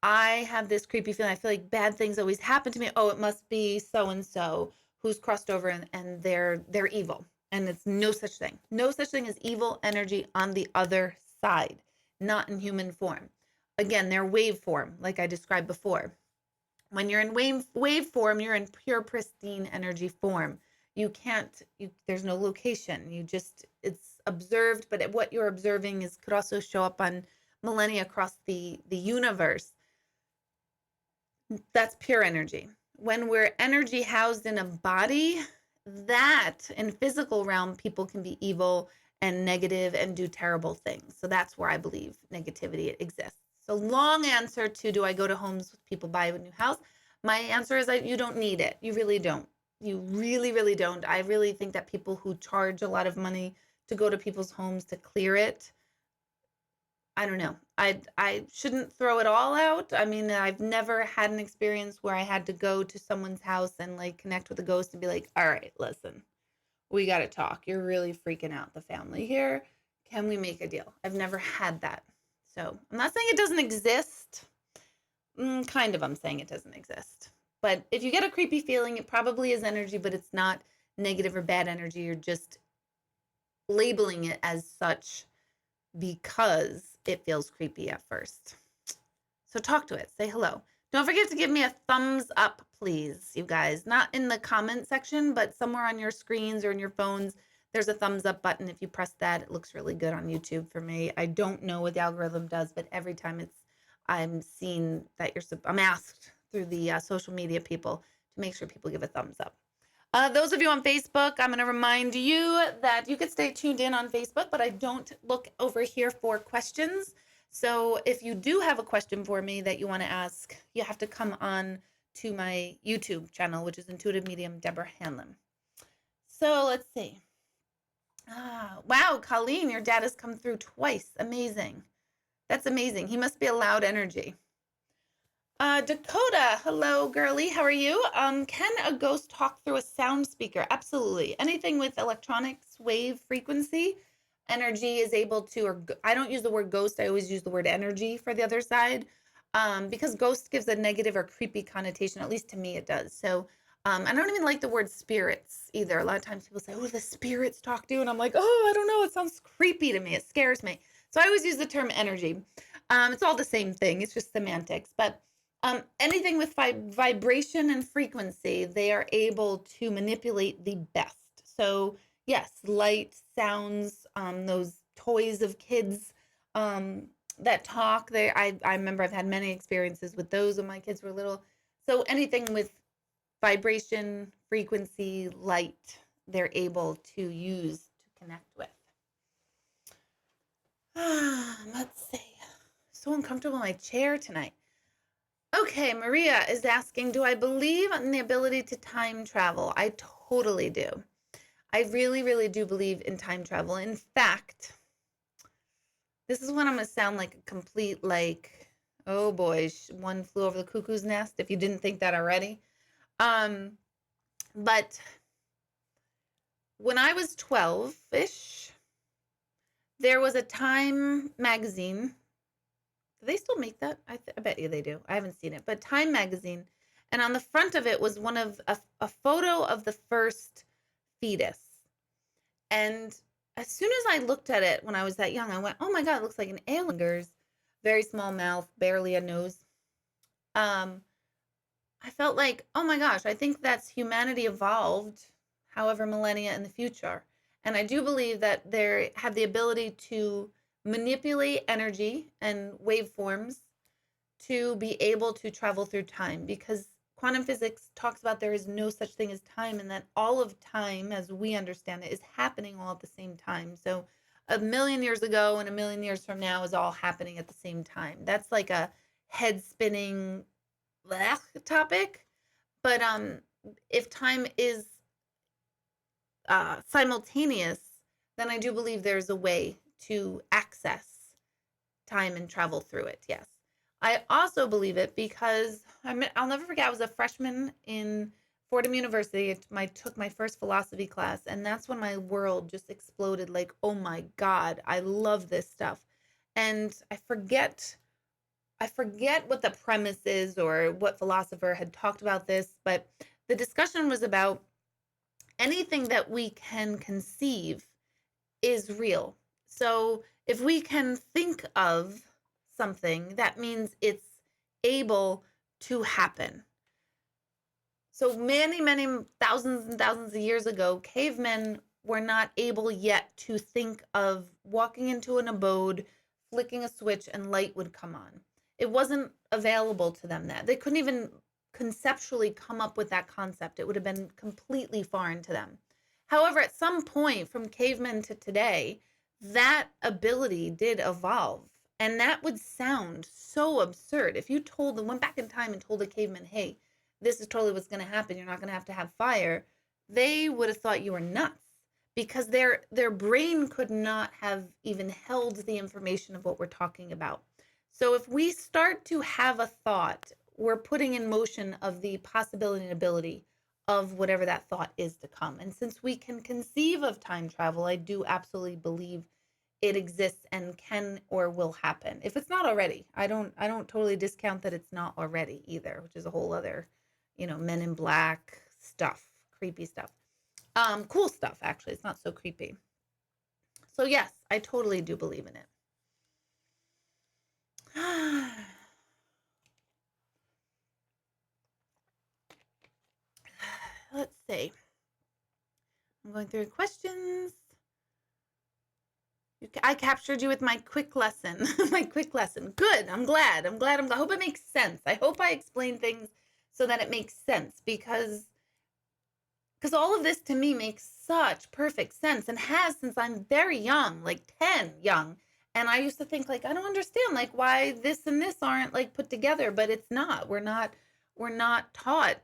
I have this creepy feeling. I feel like bad things always happen to me. Oh, it must be so and so who's crossed over and they're evil. And it's no such thing. No such thing as evil energy on the other side, not in human form. Again, they're wave form, like I described before. When you're in wave form, you're in pure pristine energy form. You can't, there's no location. It's observed, but what you're observing could also show up on millennia across the universe. That's pure energy. When we're energy housed in a body, that in physical realm, people can be evil and negative and do terrible things. So that's where I believe negativity exists. So long answer to, do I go to homes with people buy a new house? My answer is that you don't need it. You really don't. You really, really don't. I really think that people who charge a lot of money to go to people's homes to clear it, I don't know. I shouldn't throw it all out. I mean, I've never had an experience where I had to go to someone's house and like connect with a ghost and be like, all right, listen, we got to talk. You're really freaking out the family here. Can we make a deal? I've never had that. So I'm not saying it doesn't exist. Kind of, I'm saying it doesn't exist. But if you get a creepy feeling, it probably is energy, but it's not negative or bad energy. You're just labeling it as such because it feels creepy at first. So talk to it. Say hello. Don't forget to give me a thumbs up, please, you guys. Not in the comment section, but somewhere on your screens or in your phones, there's a thumbs up button. If you press that, it looks really good on YouTube for me. I don't know what the algorithm does, but every time I'm seeing that I'm asked through the social media people to make sure people give a thumbs up. Those of you on Facebook, I'm going to remind you that you could stay tuned in on Facebook, but I don't look over here for questions. So if you do have a question for me that you want to ask, you have to come on to my YouTube channel, which is Intuitive Medium Deborah Hanlon. So let's see. Wow, Colleen, your dad has come through twice. Amazing. That's amazing. He must be a loud energy. Dakota, hello, girly. How are you? Can a ghost talk through a sound speaker? Absolutely. Anything with electronics, wave, frequency, energy is able to, or I don't use the word ghost. I always use the word energy for the other side, because ghost gives a negative or creepy connotation. At least to me, it does. So, I don't even like the word spirits either. A lot of times people say, "Oh, the spirits talk to you," and I'm like, "Oh, I don't know. It sounds creepy to me. It scares me." So I always use the term energy. It's all the same thing. It's just semantics, but. Anything with vibration and frequency, they are able to manipulate the best. So yes, light, sounds, those toys of kids that talk. I remember I've had many experiences with those when my kids were little. So anything with vibration, frequency, light, they're able to use to connect with. Let's see. So uncomfortable in my chair tonight. Okay, Maria is asking, do I believe in the ability to time travel? I totally do. I really, really do believe in time travel. In fact, this is when I'm going to sound like a complete, like, oh boy, one flew over the cuckoo's nest, if you didn't think that already. But when I was 12-ish, there was a Time magazine. Do they still make that? I bet you they do. I haven't seen it, but Time magazine. And on the front of it was a photo of the first fetus. And as soon as I looked at it when I was that young, I went, oh my God, it looks like an alien. Very small mouth, barely a nose. I felt like, oh my gosh, I think that's humanity evolved however millennia in the future. And I do believe that they have the ability to manipulate energy and waveforms to be able to travel through time, because quantum physics talks about there is no such thing as time, and that all of time, as we understand it, is happening all at the same time. So a million years ago and a million years from now is all happening at the same time. That's like a head spinning topic. But if time is simultaneous, then I do believe there's a way to access time and travel through it. Yes. I also believe it because I'll never forget, I was a freshman in Fordham University. I took my first philosophy class, and that's when my world just exploded. Like, oh my God, I love this stuff. And I forget what the premise is or what philosopher had talked about this, but the discussion was about anything that we can conceive is real. So if we can think of something, that means it's able to happen. So many, many thousands and thousands of years ago, cavemen were not able yet to think of walking into an abode, flicking a switch, and light would come on. It wasn't available to them that. They couldn't even conceptually come up with that concept. It would have been completely foreign to them. However, at some point from cavemen to today, that ability did evolve. And that would sound so absurd. If you went back in time and told a caveman, hey, this is totally what's going to happen, you're not going to have fire, they would have thought you were nuts, because their brain could not have even held the information of what we're talking about. So if we start to have a thought, we're putting in motion of the possibility and ability of whatever that thought is to come. And since we can conceive of time travel, I do absolutely believe it exists and can or will happen. If it's not already, I don't totally discount that it's not already either, which is a whole other, Men in Black stuff, creepy stuff. Cool stuff, actually. It's not so creepy. So yes, I totally do believe in it. Let's see. I'm going through questions. I captured you with my quick lesson. My quick lesson. Good. I'm glad. I hope it makes sense. I hope I explain things so that it makes sense, because all of this to me makes such perfect sense, and has since I'm very young, like 10 young. And I used to think, like, I don't understand, like, why this and this aren't like put together, but it's not. We're not taught.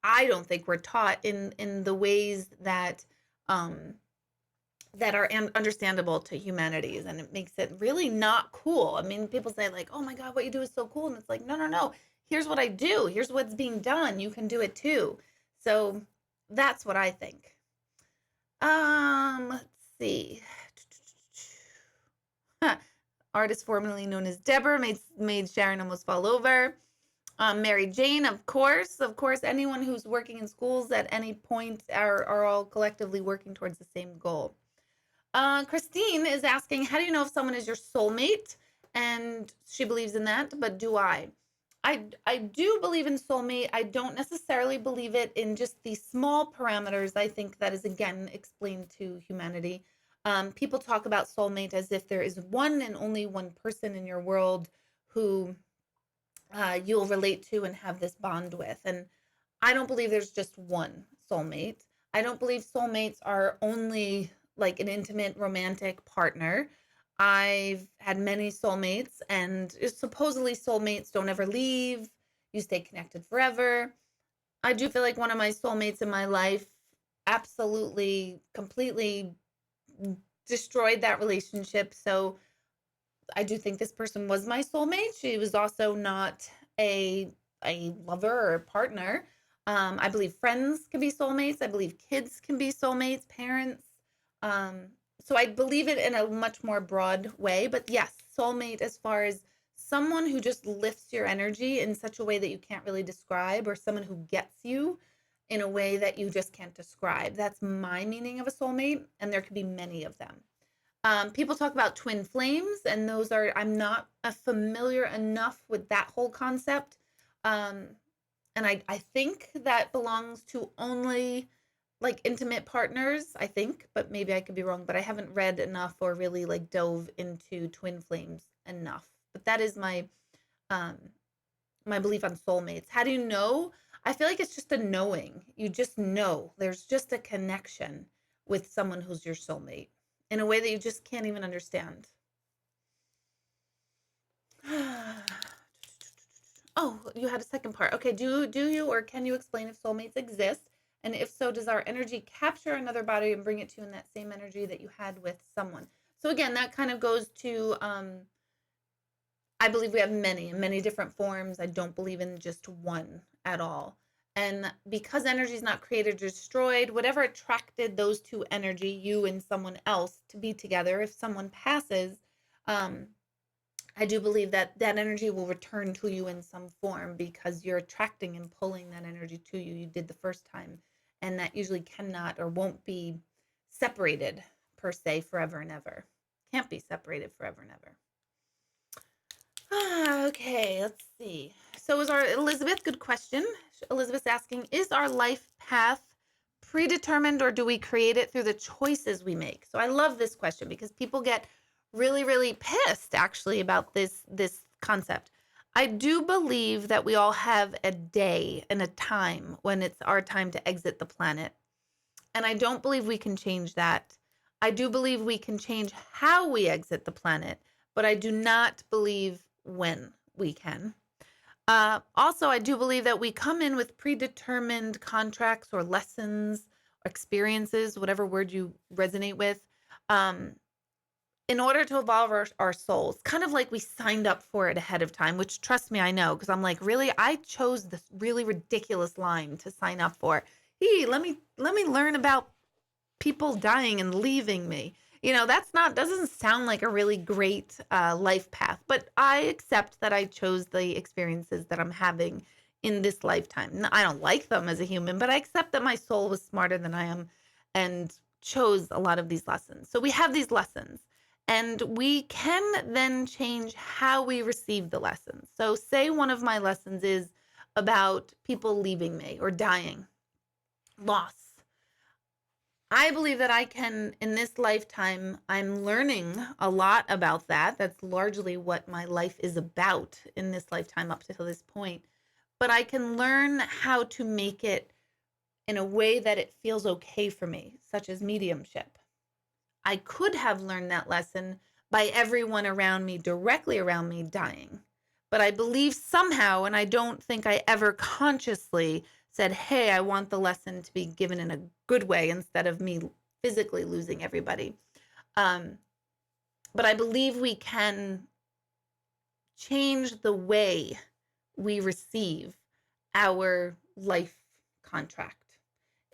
I don't think we're taught in the ways that that are understandable to humanities, and it makes it really not cool. I mean, people say, like, oh my God, what you do is so cool. And it's like, no. Here's what I do. Here's what's being done. You can do it too. So that's what I think. Let's see. Artist formerly known as Deborah made Sharon almost fall over. Mary Jane, of course, anyone who's working in schools at any point are all collectively working towards the same goal. Christine is asking, how do you know if someone is your soulmate? And she believes in that, but do I? I do believe in soulmate. I don't necessarily believe it in just the small parameters. I think that is, again, explained to humanity. People talk about soulmate as if there is one and only one person in your world who you'll relate to and have this bond with. And I don't believe there's just one soulmate. I don't believe soulmates are only like an intimate romantic partner. I've had many soulmates, and supposedly soulmates don't ever leave. You stay connected forever. I do feel like one of my soulmates in my life absolutely, completely destroyed that relationship. So I do think this person was my soulmate. She was also not a lover or a partner. I believe friends can be soulmates. I believe kids can be soulmates, parents. So I believe it in a much more broad way. But yes, soulmate as far as someone who just lifts your energy in such a way that you can't really describe, or someone who gets you in a way that you just can't describe. That's my meaning of a soulmate, and there could be many of them. People talk about twin flames, and I'm not familiar enough with that whole concept. And I think that belongs to only like intimate partners, I think, but maybe I could be wrong, but I haven't read enough or really like dove into twin flames enough. But that is my my belief on soulmates. How do you know? I feel like it's just a knowing. You just know. There's just a connection with someone who's your soulmate in a way that you just can't even understand. Oh, you had a second part. Okay, do you or can you explain if soulmates exist? And if so, does our energy capture another body and bring it to you in that same energy that you had with someone? So again, that kind of goes to I believe we have many different forms. I don't believe in just one at all. And because energy is not created or destroyed, whatever attracted those two energy, you and someone else, to be together, if someone passes, um, I do believe that that energy will return to you in some form because you're attracting and pulling that energy to you. You did the first time, and that usually cannot or won't be separated per se forever and ever. Can't be separated forever and ever. Okay, let's see. So is our Elizabeth, good question. Elizabeth's asking, is our life path predetermined or do we create it through the choices we make? So I love this question because people get really pissed actually about this concept. I do believe that we all have a day and a time when it's our time to exit the planet. And I don't believe we can change that. I do believe we can change how we exit the planet, but I do not believe when we can. Also, I do believe that we come in with predetermined contracts or lessons, experiences, whatever word you resonate with, in order to evolve our souls. Kind of like we signed up for it ahead of time, which trust me, I know, because I'm like, really, I chose this really ridiculous line to sign up for. Hey, let me learn about people dying and leaving me. Doesn't sound like a really great life path, but I accept that I chose the experiences that I'm having in this lifetime. I don't like them as a human, but I accept that my soul was smarter than I am and chose a lot of these lessons. So we have these lessons and we can then change how we receive the lessons. So say one of my lessons is about people leaving me or dying, loss. I believe that I can, in this lifetime, I'm learning a lot about that. That's largely what my life is about in this lifetime up to this point. But I can learn how to make it in a way that it feels okay for me, such as mediumship. I could have learned that lesson by everyone around me, directly around me, dying. But I believe somehow, and I don't think I ever consciously said, hey, I want the lesson to be given in a good way instead of me physically losing everybody. But I believe we can change the way we receive our life contract.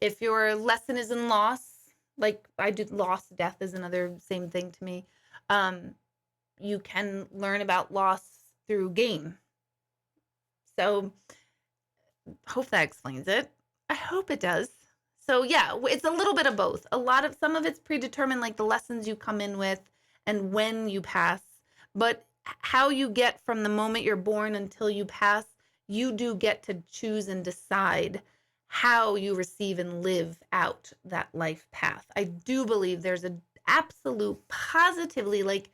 If your lesson is in loss, like I did, loss, death is another same thing to me. You can learn about loss through gain. So hope that explains it. I hope it does. So yeah, it's a little bit of both. Some of it's predetermined, like the lessons you come in with and when you pass, but how you get from the moment you're born until you pass, you do get to choose and decide how you receive and live out that life path. I do believe there's an absolute positively like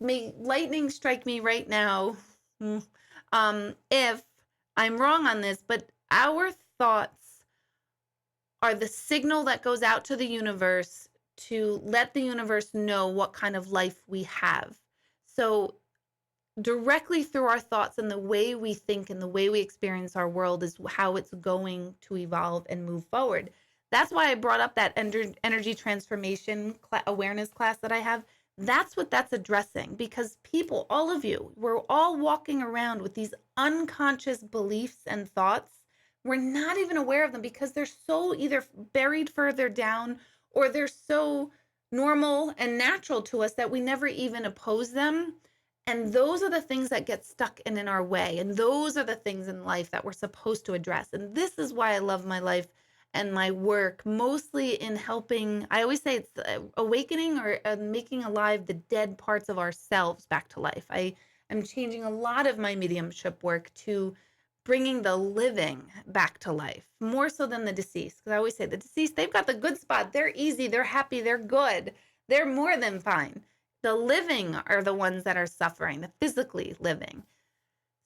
may lightning strike me right now. If I'm wrong on this, but our thoughts are the signal that goes out to the universe to let the universe know what kind of life we have. So directly through our thoughts and the way we think and the way we experience our world is how it's going to evolve and move forward. That's why I brought up that energy transformation awareness class that I have. That's what that's addressing, because people, all of you, we're all walking around with these unconscious beliefs and thoughts. We're not even aware of them because they're so either buried further down or they're so normal and natural to us that we never even oppose them. And those are the things that get stuck in our way. And those are the things in life that we're supposed to address. And this is why I love my life and my work, mostly in helping. I always say it's awakening or making alive the dead parts of ourselves back to life. I am changing a lot of my mediumship work to bringing the living back to life, more so than the deceased. Because I always say the deceased, they've got the good spot. They're easy, they're happy, they're good. They're more than fine. The living are the ones that are suffering, the physically living.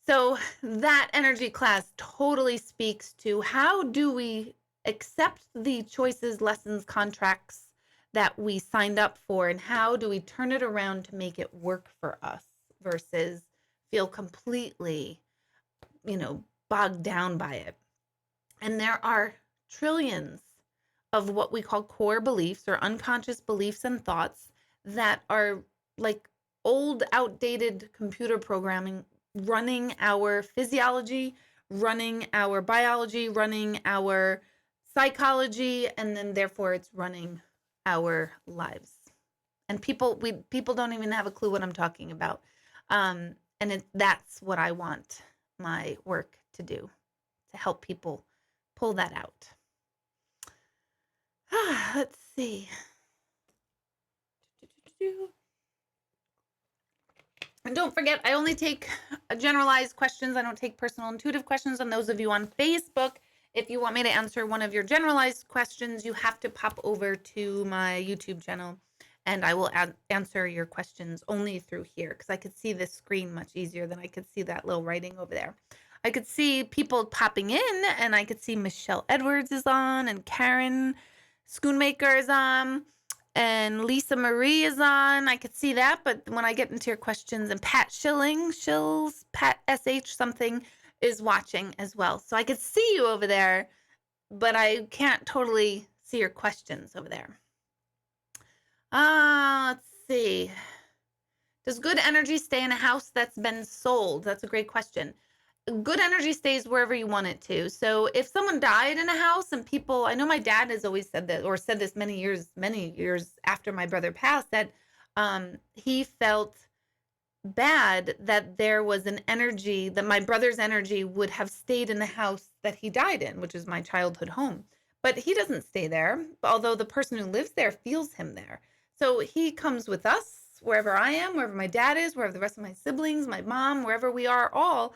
So that energy class totally speaks to how do we accept the choices, lessons, contracts that we signed up for, and how do we turn it around to make it work for us versus feel completely, bogged down by it. And there are trillions of what we call core beliefs or unconscious beliefs and thoughts that are like old, outdated computer programming running our physiology, running our biology, running our psychology, and then therefore it's running our lives. And people don't even have a clue what I'm talking about. And that's what I want my work to do, to help people pull that out. Let's see. And don't forget, I only take generalized questions. I don't take personal intuitive questions. And those of you on Facebook, if you want me to answer one of your generalized questions, you have to pop over to my YouTube channel and I will answer your questions only through here because I could see this screen much easier than I could see that little writing over there. I could see people popping in and I could see Michelle Edwards is on and Karen Schoonmaker is on. And Lisa Marie is on. I could see that, but when I get into your questions, and Pat Shills, Pat SH something is watching as well. So I could see you over there, but I can't totally see your questions over there. Let's see. Does good energy stay in a house that's been sold? That's a great question. Good energy stays wherever you want it to. So if someone died in a house and people, I know my dad has always said that, or said this many years after my brother passed, that he felt bad that there was an energy, that my brother's energy would have stayed in the house that he died in, which is my childhood home. But he doesn't stay there, although the person who lives there feels him there. So he comes with us wherever I am, wherever my dad is, wherever the rest of my siblings, my mom, wherever we are all.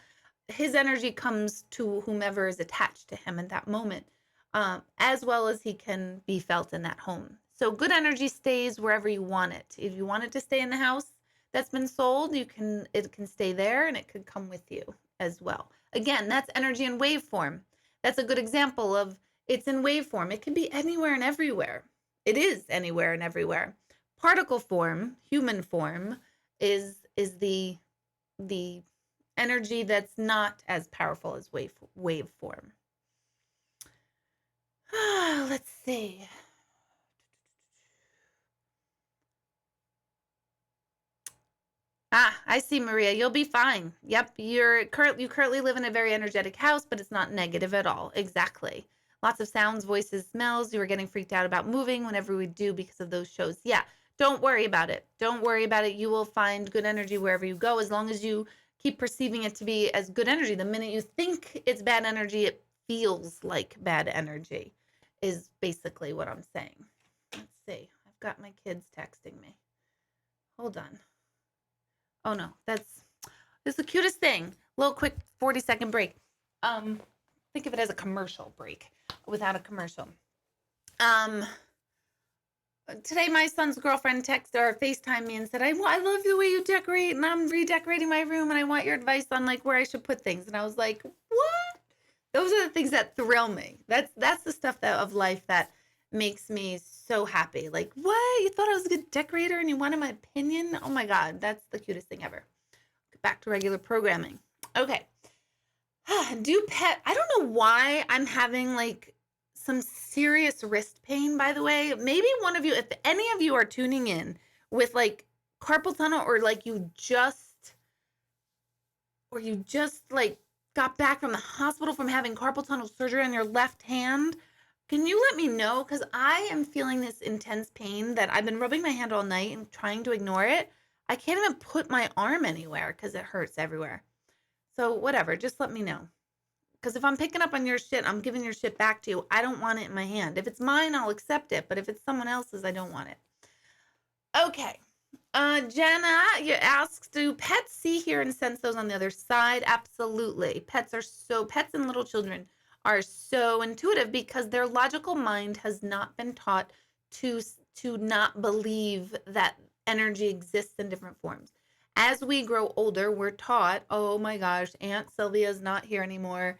His energy comes to whomever is attached to him in that moment, as well as he can be felt in that home. So good energy stays wherever you want it. If you want it to stay in the house that's been sold, it can stay there and it could come with you as well. Again, that's energy in wave form. That's a good example of it's in wave form. It can be anywhere and everywhere. It is anywhere and everywhere. Particle form, human form, is the energy that's not as powerful as wave form. Let's see. I see, Maria. You'll be fine. Yep, you currently live in a very energetic house, but it's not negative at all. Exactly. Lots of sounds, voices, smells. You were getting freaked out about moving whenever we do because of those shows. Yeah, don't worry about it. Don't worry about it. You will find good energy wherever you go as long as you keep perceiving it to be as good energy. The minute you think it's bad energy, it feels like bad energy is basically what I'm saying. Let's see. I've got my kids texting me. Hold on. Oh no, that's the cutest thing. Little quick 40-second break. Think of it as a commercial break without a commercial. Today my son's girlfriend texted or FaceTimed me and said, I love the way you decorate and I'm redecorating my room and I want your advice on like where I should put things. And I was like, what? Those are the things that thrill me. That's the stuff of life that makes me so happy. Like, what? You thought I was a good decorator and you wanted my opinion? Oh my God, that's the cutest thing ever. Back to regular programming. Okay. I don't know why I'm having like some serious wrist pain, by the way. Maybe one of you, if any of you are tuning in with like carpal tunnel or you just like got back from the hospital from having carpal tunnel surgery on your left hand, can you let me know? Because I am feeling this intense pain that I've been rubbing my hand all night and trying to ignore it. I can't even put my arm anywhere because it hurts everywhere. So whatever, just let me know. Because if I'm picking up on your shit, I'm giving your shit back to you. I don't want it in my hand. If it's mine, I'll accept it. But if it's someone else's, I don't want it. Okay. Jenna, you asked, do pets see, hear, and sense those on the other side? Absolutely. Pets and little children are so intuitive because their logical mind has not been taught to not believe that energy exists in different forms. As we grow older, we're taught, oh my gosh, Aunt Sylvia's not here anymore.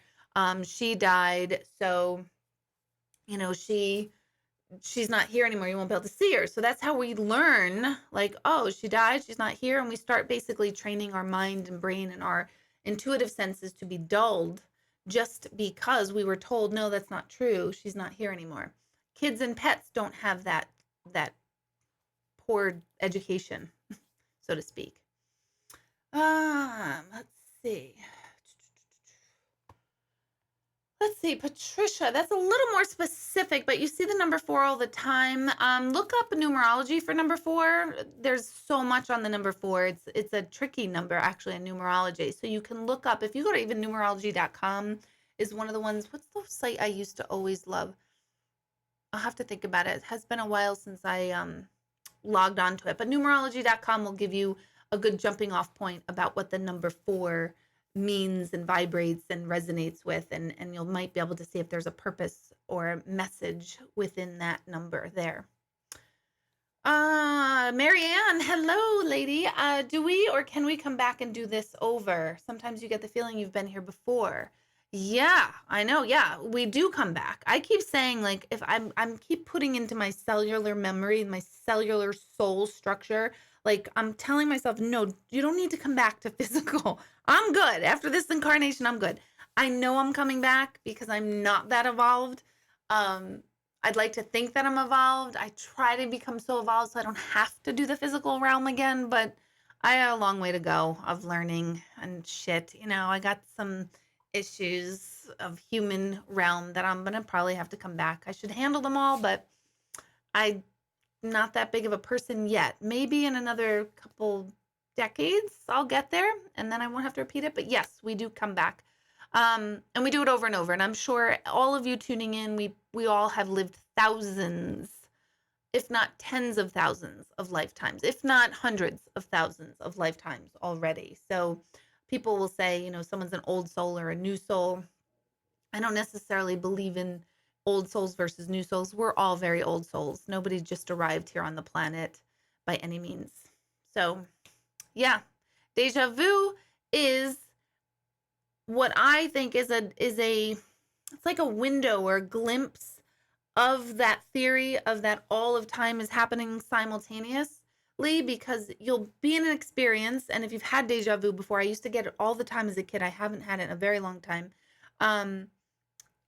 She died, so you know she's not here anymore. You won't be able to see her. So that's how we learn, like, oh, she died, she's not here. And we start basically training our mind and brain and our intuitive senses to be dulled just because we were told, no, that's not true. She's not here anymore. Kids and pets don't have that poor education, so to speak. Let's see. Let's see, Patricia, that's a little more specific, but you see the number 4 all the time. Look up numerology for number 4. There's so much on the number 4. It's a tricky number, actually, in numerology. So you can look up, if you go to even numerology.com is one of the ones. What's the site I used to always love? I'll have to think about it. It has been a while since I logged onto it, but numerology.com will give you a good jumping off point about what the number 4 means and vibrates and resonates with, and you might be able to see if there's a purpose or a message within that number there. Marianne, hello, lady. Do we or can we come back and do this over? Sometimes you get the feeling you've been here before. Yeah, I know. Yeah, we do come back. I keep saying, like, if I'm keep putting into my cellular memory, my cellular soul structure, like I'm telling myself, no, you don't need to come back to physical. I'm good. After this incarnation, I'm good. I know I'm coming back because I'm not that evolved. I'd like to think that I'm evolved. I try to become so evolved so I don't have to do the physical realm again, but I got a long way to go of learning and shit. I got some issues of human realm that I'm gonna probably have to come back. I should handle them all, but I'm not that big of a person yet. Maybe in another couple decades I'll get there and then I won't have to repeat it. But yes, we do come back. And we do it over and over. And I'm sure all of you tuning in, we all have lived thousands, if not tens of thousands of lifetimes, if not hundreds of thousands of lifetimes already. So people will say, someone's an old soul or a new soul. I don't necessarily believe in old souls versus new souls. We're all very old souls. Nobody just arrived here on the planet by any means. So, yeah, deja vu is what I think is it's like a window or a glimpse of that theory of that all of time is happening simultaneously, because you'll be in an experience. And if you've had deja vu before, I used to get it all the time as a kid. I haven't had it in a very long time.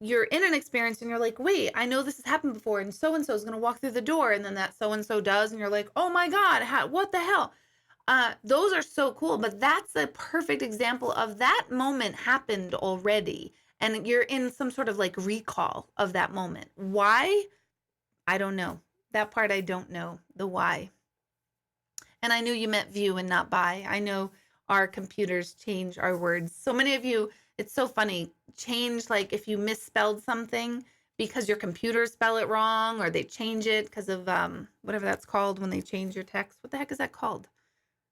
You're in an experience and you're like, wait, I know this has happened before. And so-and-so is going to walk through the door. And then that so-and-so does. And you're like, oh my God, what the hell? Those are so cool, but that's a perfect example of that moment happened already. And you're in some sort of like recall of that moment. Why? I don't know. That part I don't know, the why. And I knew you meant view and not buy. I know our computers change our words. So many of you, it's so funny, change, like if you misspelled something because your computers spell it wrong, or they change it because of whatever that's called when they change your text. What the heck is that called?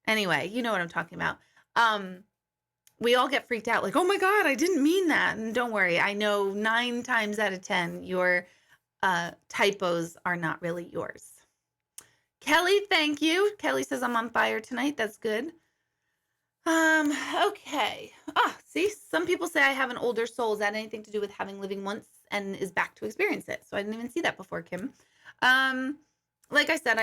Anyway, you know what I'm talking about. We all get freaked out like, oh my God, I didn't mean that. And don't worry, I know 9 times out of 10, your typos are not really yours. Kelly, thank you. Kelly says I'm on fire tonight. That's good. Okay. See, some people say I have an older soul. Is that anything to do with having living once and is back to experience it? So I didn't even see that before, Kim. Like I said,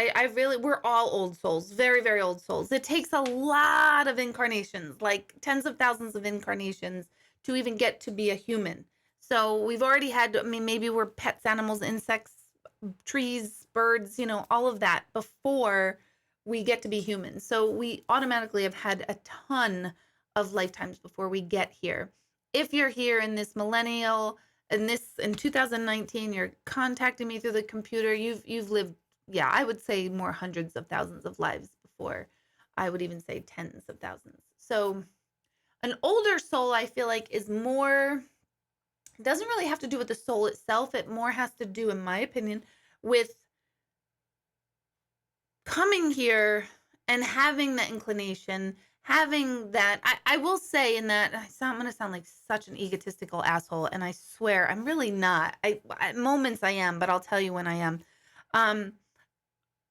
we're all old souls, very, very old souls. It takes a lot of incarnations, like tens of thousands of incarnations to even get to be a human. So we've already had, maybe we're pets, animals, insects, trees, birds, all of that before we get to be human. So we automatically have had a ton of lifetimes before we get here. If you're here in this millennial, in 2019, you're contacting me through the computer, you've lived, yeah, I would say more hundreds of thousands of lives before. I would even say tens of thousands. So an older soul, I feel like, is more, it doesn't really have to do with the soul itself. It more has to do, in my opinion, with coming here and having that inclination, having that, I will say, in that, I'm going to sound like such an egotistical asshole, and I swear I'm really not. At moments I am, but I'll tell you when I am.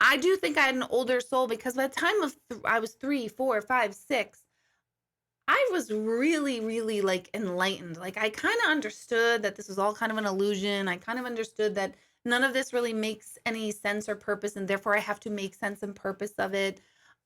I do think I had an older soul because by the time of I was 3, 4, 5, 6, I was really, really like enlightened. Like I kind of understood that this was all kind of an illusion. I kind of understood that none of this really makes any sense or purpose, and therefore I have to make sense and purpose of it.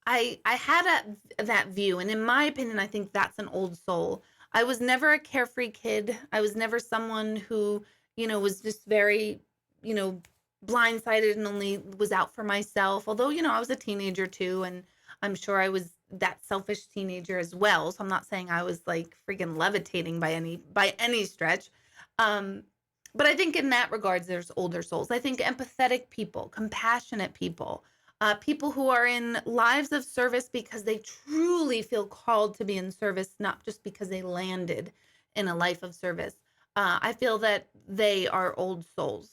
I had that view, and in my opinion, I think that's an old soul. I was never a carefree kid. I was never someone who, was just very, you know, blindsided and only was out for myself. Although, I was a teenager too, and I'm sure I was that selfish teenager as well. So I'm not saying I was like freaking levitating by any stretch. Um, but I think in that regards, there's older souls. I think empathetic people, compassionate people, people who are in lives of service because they truly feel called to be in service, not just because they landed in a life of service. I feel that they are old souls.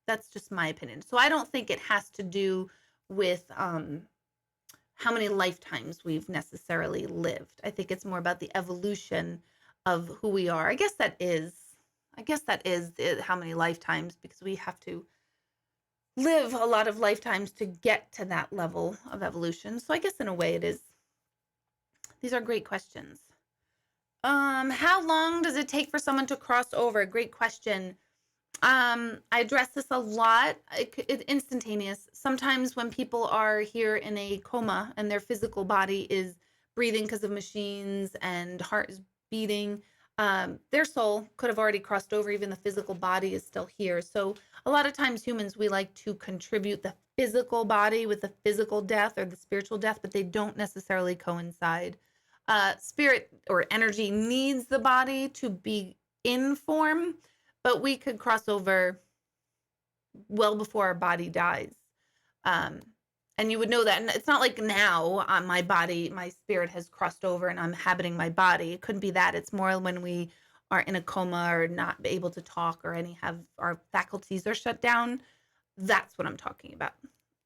That's just my opinion. So I don't think it has to do with how many lifetimes we've necessarily lived. I think it's more about the evolution of who we are. I guess that is how many lifetimes, because we have to live a lot of lifetimes to get to that level of evolution. So I guess in a way it is. These are great questions. How long does it take for someone to cross over? Great question. I address this a lot. It's instantaneous. Sometimes when people are here in a coma and their physical body is breathing because of machines and heart is beating, their soul could have already crossed over. Even the physical body is still here. So a lot of times humans, we like to contribute the physical body with the physical death or the spiritual death, but they don't necessarily coincide. Spirit or energy needs the body to be in form, but we could cross over well before our body dies. Um, and you would know that. And it's not like now my body, my spirit has crossed over and I'm inhabiting my body. It couldn't be that. It's more when we are in a coma or not able to talk or have our faculties are shut down. That's what I'm talking about.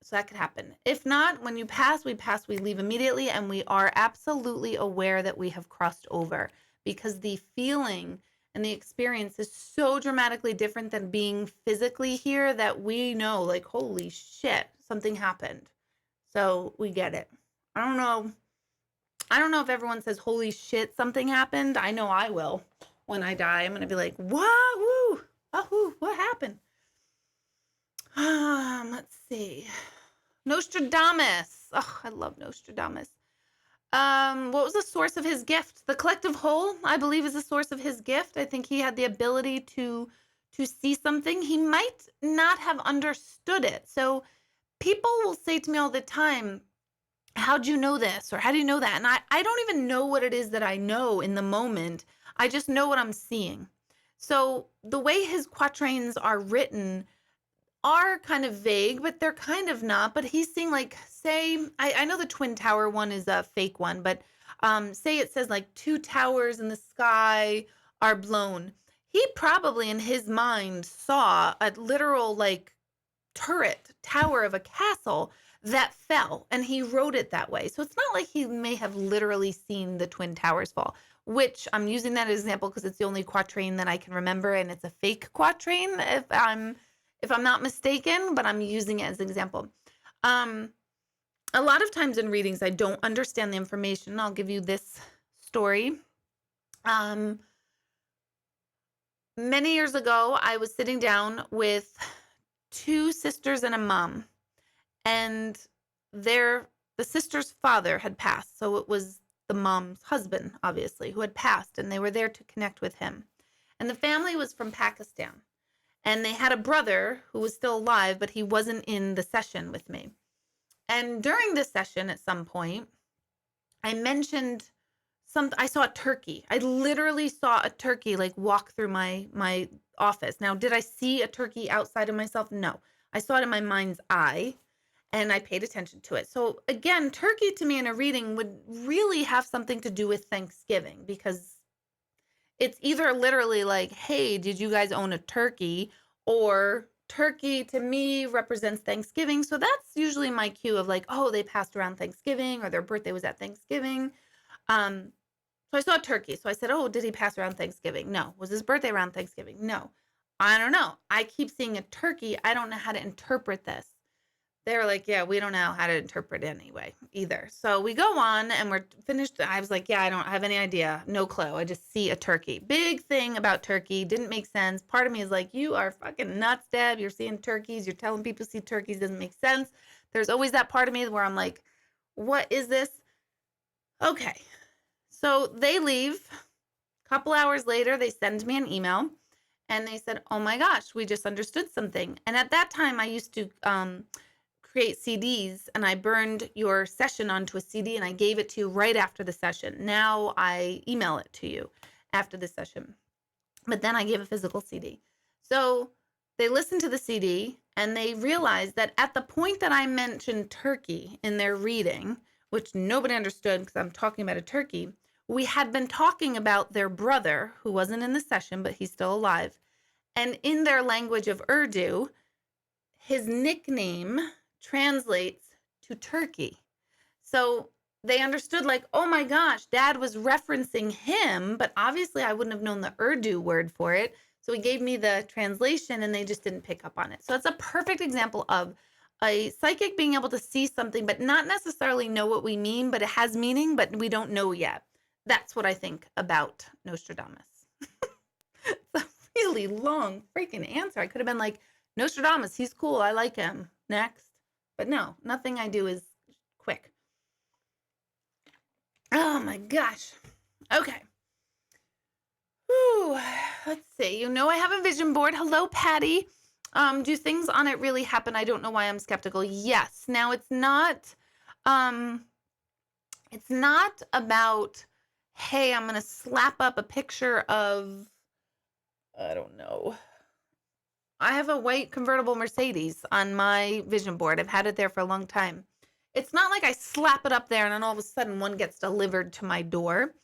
So that could happen. If not, when you pass, we leave immediately, and we are absolutely aware that we have crossed over, because the feeling and the experience is so dramatically different than being physically here that we know, like, holy shit, something happened. So we get it. I don't know. I don't know if everyone says, holy shit, something happened. I know I will. When I die, I'm going to be like, what? Woo! Oh, what happened? Let's see. Nostradamus. Oh, I love Nostradamus. What was the source of his gift? The collective whole, I believe, is the source of his gift. I think he had the ability to see something. He might not have understood it. So people will say to me all the time, how'd you know this? Or how do you know that? And I don't even know what it is that I know in the moment. I just know what I'm seeing. So the way his quatrains are written are kind of vague, but they're kind of not. But he's seeing, like, say, I know the Twin Tower one is a fake one, but say it says like 2 towers in the sky are blown. He probably in his mind saw a literal like turret tower of a castle that fell, and he wrote it that way. So it's not like he may have literally seen the Twin Towers fall, which I'm using that as an example because it's the only quatrain that I can remember, and it's a fake quatrain if I'm not mistaken, but I'm using it as an example. A lot of times in readings, I don't understand the information. I'll give you this story. Many years ago, I was sitting down with 2 sisters and a mom, and the sister's father had passed. So it was the mom's husband, obviously, who had passed, and they were there to connect with him. And the family was from Pakistan. And they had a brother who was still alive, but he wasn't in the session with me. And during this session, at some point, I mentioned I saw a turkey. I literally saw a turkey like walk through my office. Now, did I see a turkey outside of myself? No. I saw it in my mind's eye, and I paid attention to it. So again, turkey to me in a reading would really have something to do with Thanksgiving, because it's either literally like, hey, did you guys own a turkey? Or turkey to me represents Thanksgiving. So that's usually my cue of like, oh, they passed around Thanksgiving, or their birthday was at Thanksgiving. So I saw a turkey. So I said, oh, did he pass around Thanksgiving? No. Was his birthday around Thanksgiving? No. I don't know. I keep seeing a turkey. I don't know how to interpret this. they were like, yeah, we don't know how to interpret anyway either. So we go on and we're finished. I was like, yeah, I don't have any idea. No clue. I just see a turkey. Big thing about turkey. Didn't make sense. Part of me is like, you are fucking nuts, Deb. You're seeing turkeys. You're telling people to see turkeys. Doesn't make sense. There's always that part of me where I'm like, what is this? Okay. So they leave. A couple hours later, they send me an email and they said, oh my gosh, we just understood something. And at that time, I used to create CDs and I burned your session onto a CD and I gave it to you right after the session. Now I email it to you after the session, but then I gave a physical CD. So they listened to the CD and they realized that at the point that I mentioned turkey in their reading, which nobody understood because I'm talking about a turkey, we had been talking about their brother who wasn't in the session, but he's still alive. And in their language of Urdu, his nickname translates to turkey. So they understood like, oh my gosh, Dad was referencing him, but obviously I wouldn't have known the Urdu word for it. So he gave me the translation and they just didn't pick up on it. So it's a perfect example of a psychic being able to see something, but not necessarily know what we mean, but it has meaning, but we don't know yet. That's what I think about Nostradamus. It's a really long freaking answer. I could have been like, Nostradamus, he's cool. I like him. Next. But no, nothing I do is quick. Oh my gosh. Okay. Whew. Let's see. I have a vision board. Hello, Patty. Do things on it really happen? I don't know why I'm skeptical. Yes. Now it's not about, hey, I'm going to slap up a picture of, I don't know. I have a white convertible Mercedes on my vision board. I've had it there for a long time. It's not like I slap it up there and then all of a sudden one gets delivered to my door.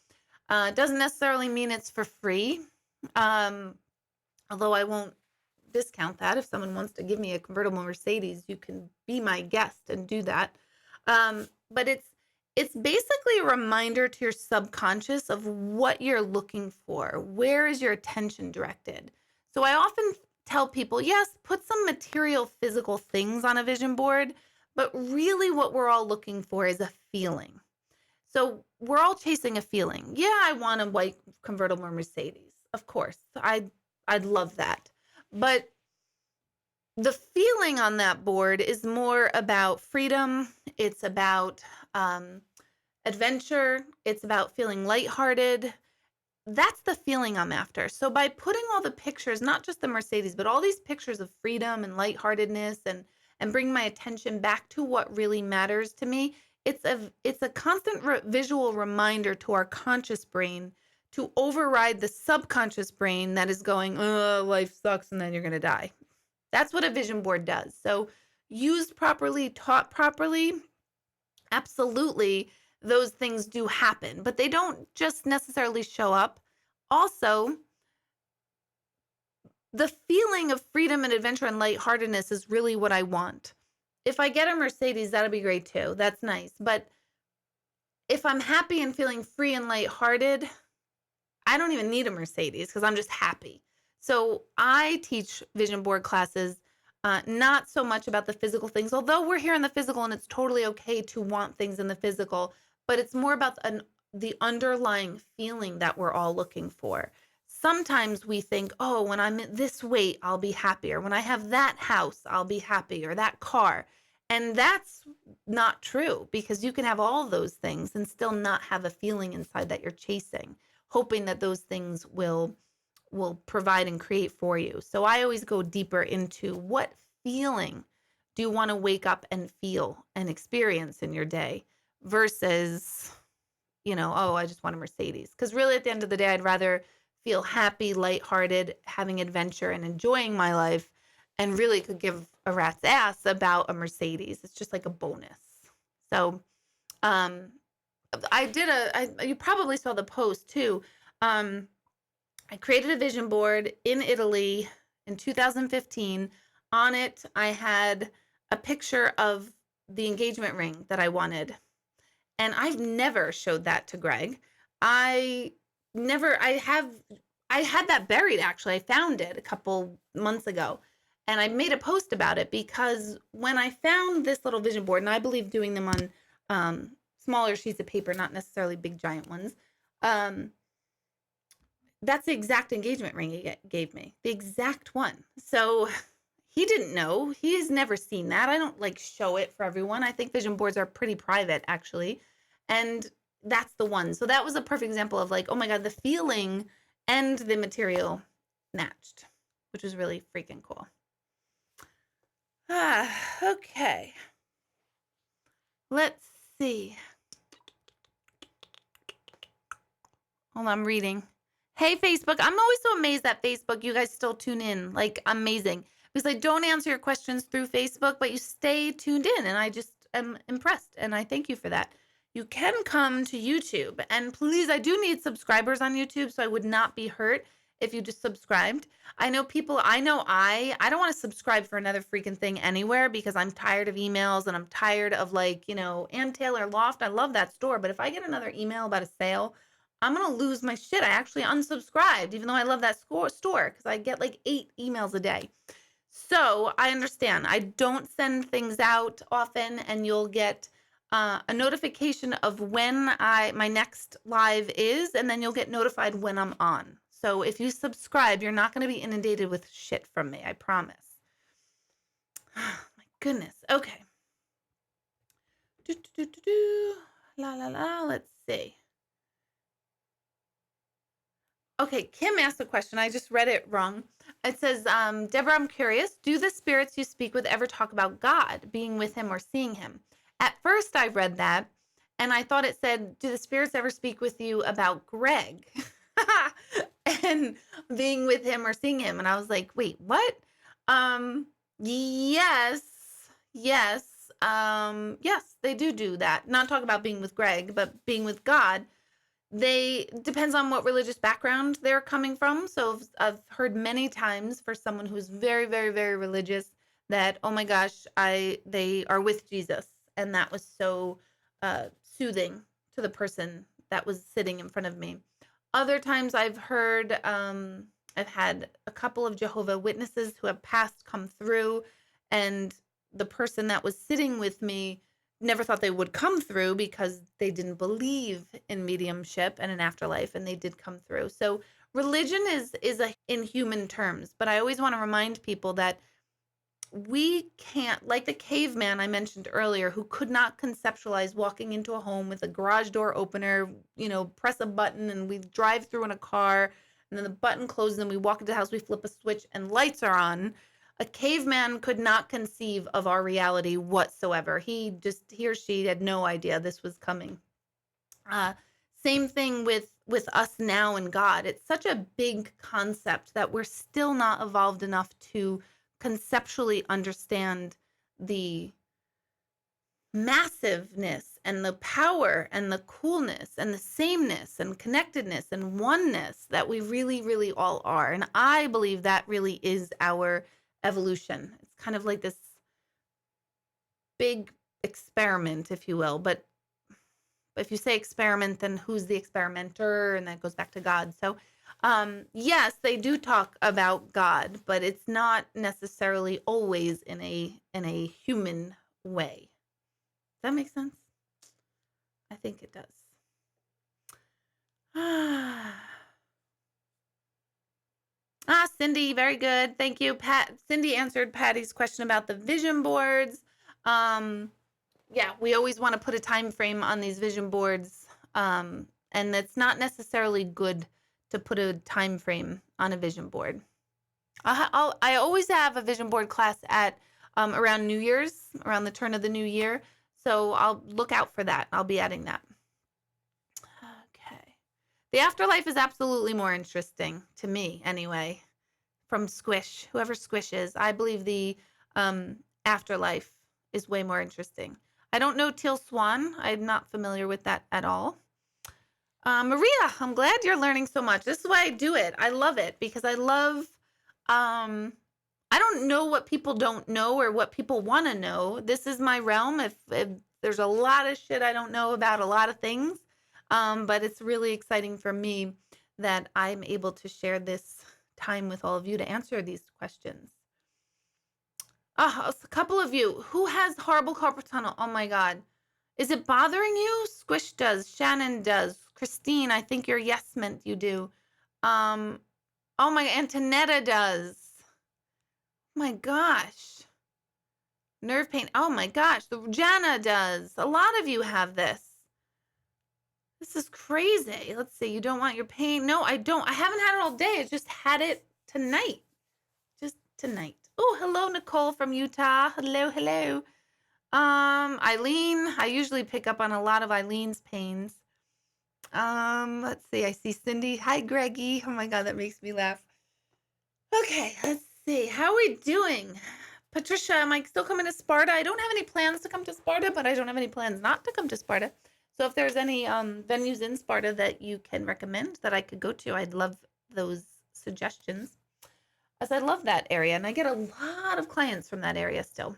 It doesn't necessarily mean it's for free. Although I won't discount that. If someone wants to give me a convertible Mercedes, you can be my guest and do that. But it's basically a reminder to your subconscious of what you're looking for. Where is your attention directed? So I often tell people, yes, put some material, physical things on a vision board, but really what we're all looking for is a feeling. So we're all chasing a feeling. Yeah, I want a white convertible Mercedes. Of course, I'd love that. But the feeling on that board is more about freedom. It's about adventure. It's about feeling lighthearted. That's the feeling I'm after. So by putting all the pictures, not just the Mercedes, but all these pictures of freedom and lightheartedness and bring my attention back to what really matters to me, it's a constant visual reminder to our conscious brain to override the subconscious brain that is going, oh, life sucks and then you're going to die. That's what a vision board does. So used properly, taught properly, absolutely, those things do happen, but they don't just necessarily show up. Also, the feeling of freedom and adventure and lightheartedness is really what I want. If I get a Mercedes, that'll be great too. That's nice. But if I'm happy and feeling free and lighthearted, I don't even need a Mercedes because I'm just happy. So I teach vision board classes, not so much about the physical things, although we're here in the physical and it's totally okay to want things in the physical, but it's more about the underlying feeling that we're all looking for. Sometimes we think, oh, when I'm at this weight, I'll be happier. When I have that house, I'll be happy, or that car. And that's not true because you can have all those things and still not have a feeling inside that you're chasing, hoping that those things will provide and create for you. So I always go deeper into what feeling do you want to wake up and feel and experience in your day versus, oh, I just want a Mercedes. Because really at the end of the day, I'd rather feel happy, lighthearted, having adventure and enjoying my life, and really could give a rat's ass about a Mercedes. It's just like a bonus. So you probably saw the post too. I created a vision board in Italy in 2015. On it, I had a picture of the engagement ring that I wanted. And I've never showed that to Greg. I had that buried actually. I found it a couple months ago. And I made a post about it because when I found this little vision board, and I believe doing them on smaller sheets of paper, not necessarily big giant ones, that's the exact engagement ring he gave me, the exact one. So he didn't know. He's never seen that. I don't like show it for everyone. I think vision boards are pretty private, actually. And that's the one. So that was a perfect example of like, oh my God, the feeling and the material matched, which was really freaking cool. Okay. Let's see. Hold on, I'm reading. Hey, Facebook. I'm always so amazed at Facebook. You guys still tune in. Like, amazing. Because I don't answer your questions through Facebook, but you stay tuned in. And I just am impressed. And I thank you for that. You can come to YouTube. And please, I do need subscribers on YouTube, so I would not be hurt if you just subscribed. I know people, I don't want to subscribe for another freaking thing anywhere because I'm tired of emails and I'm tired of like, Ann Taylor Loft. I love that store. But if I get another email about a sale, I'm going to lose my shit. I actually unsubscribed, even though I love that store because I get like 8 emails a day. So I understand. I don't send things out often, and you'll get a notification of when my next live is, and then you'll get notified when I'm on. So if you subscribe, you're not going to be inundated with shit from me. I promise. My goodness. Okay. La la la. Let's see. Okay, Kim asked a question. I just read it wrong. It says, Deborah, I'm curious. Do the spirits you speak with ever talk about God, being with him or seeing him? At first, I read that, and I thought it said, do the spirits ever speak with you about Greg and being with him or seeing him? And I was like, wait, what? Yes, yes, yes, they do that. Not talk about being with Greg, but being with God. Depends on what religious background they're coming from. So I've heard many times for someone who's very, very, very religious that, oh my gosh, they are with Jesus. And that was so soothing to the person that was sitting in front of me. Other times I've heard, I've had a couple of Jehovah's Witnesses who have passed come through, and the person that was sitting with me never thought they would come through because they didn't believe in mediumship and an afterlife, and they did come through. So religion is in human terms, but I always want to remind people that we can't, like the caveman I mentioned earlier, who could not conceptualize walking into a home with a garage door opener, press a button and we drive through in a car, and then the button closes and we walk into the house, we flip a switch and lights are on. A caveman could not conceive of our reality whatsoever. He or she had no idea this was coming. Same thing with us now and God. It's such a big concept that we're still not evolved enough to conceptually understand the massiveness and the power and the coolness and the sameness and connectedness and oneness that we really, really all are. And I believe that really is our evolution. It's kind of like this big experiment, if you will. But if you say experiment, then who's the experimenter? And that goes back to God. So yes, they do talk about God, but it's not necessarily always in a human way. Does that make sense? I think it does. Cindy, very good. Thank you. Cindy answered Patty's question about the vision boards. Yeah, we always want to put a time frame on these vision boards. And it's not necessarily good to put a time frame on a vision board. I always have a vision board class at around New Year's, around the turn of the new year. So I'll look out for that. I'll be adding that. Okay. The afterlife is absolutely more interesting to me anyway. From Squish, whoever Squish is, I believe the afterlife is way more interesting. I don't know Teal Swan. I'm not familiar with that at all. Maria, I'm glad you're learning so much. This is why I do it. I love it because I love, I don't know what people don't know or what people want to know. This is my realm. If there's a lot of shit I don't know about a lot of things, but it's really exciting for me that I'm able to share this time with all of you to answer these questions. A couple of you. Who has horrible carpal tunnel? Oh my God. Is it bothering you? Squish does. Shannon does. Christine, I think your yes meant you do. Um, oh my, Antonetta does. My gosh. Nerve pain. Oh my gosh. Jana does. A lot of you have this. This is crazy. Let's see. You don't want your pain. No, I don't. I haven't had it all day. I just had it tonight. Just tonight. Oh, hello, Nicole from Utah. Hello, hello. Eileen. I usually pick up on a lot of Eileen's pains. Let's see. I see Cindy. Hi, Greggy. Oh my God, that makes me laugh. Okay, let's see. How are we doing? Patricia, am I still coming to Sparta? I don't have any plans to come to Sparta, but I don't have any plans not to come to Sparta. So if there's any venues in Sparta that you can recommend that I could go to, I'd love those suggestions, as I love that area, and I get a lot of clients from that area still.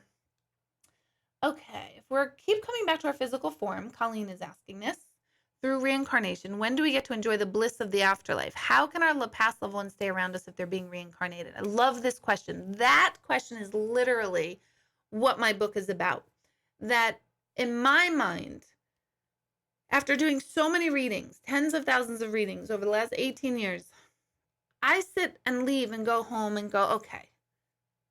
Okay, if we keep coming back to our physical form, Colleen is asking this. Through reincarnation, when do we get to enjoy the bliss of the afterlife? How can our past loved ones stay around us if they're being reincarnated? I love this question. That question is literally what my book is about. That in my mind, after doing so many readings, tens of thousands of readings over the last 18 years, I sit and leave and go home and go, okay,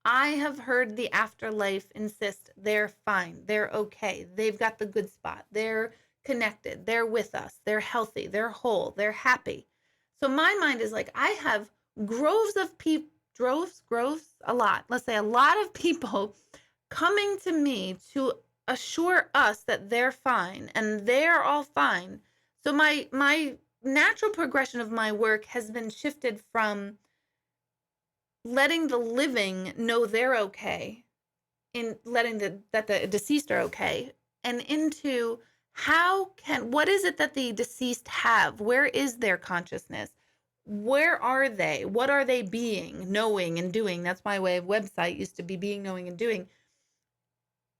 I have heard the afterlife insist they're fine, they're okay, they've got the good spot, they're connected, they're with us, they're healthy, they're whole, they're happy. So my mind is like, I have groves of people, a lot, let's say a lot of people coming to me to assure us that they're fine and they're all fine. So my natural progression of my work has been shifted from letting the living know they're okay, in letting that the deceased are okay, and into what is it that the deceased have? Where is their consciousness? Where are they? What are they being, knowing, and doing? That's my way of website, used to be being, knowing, and doing.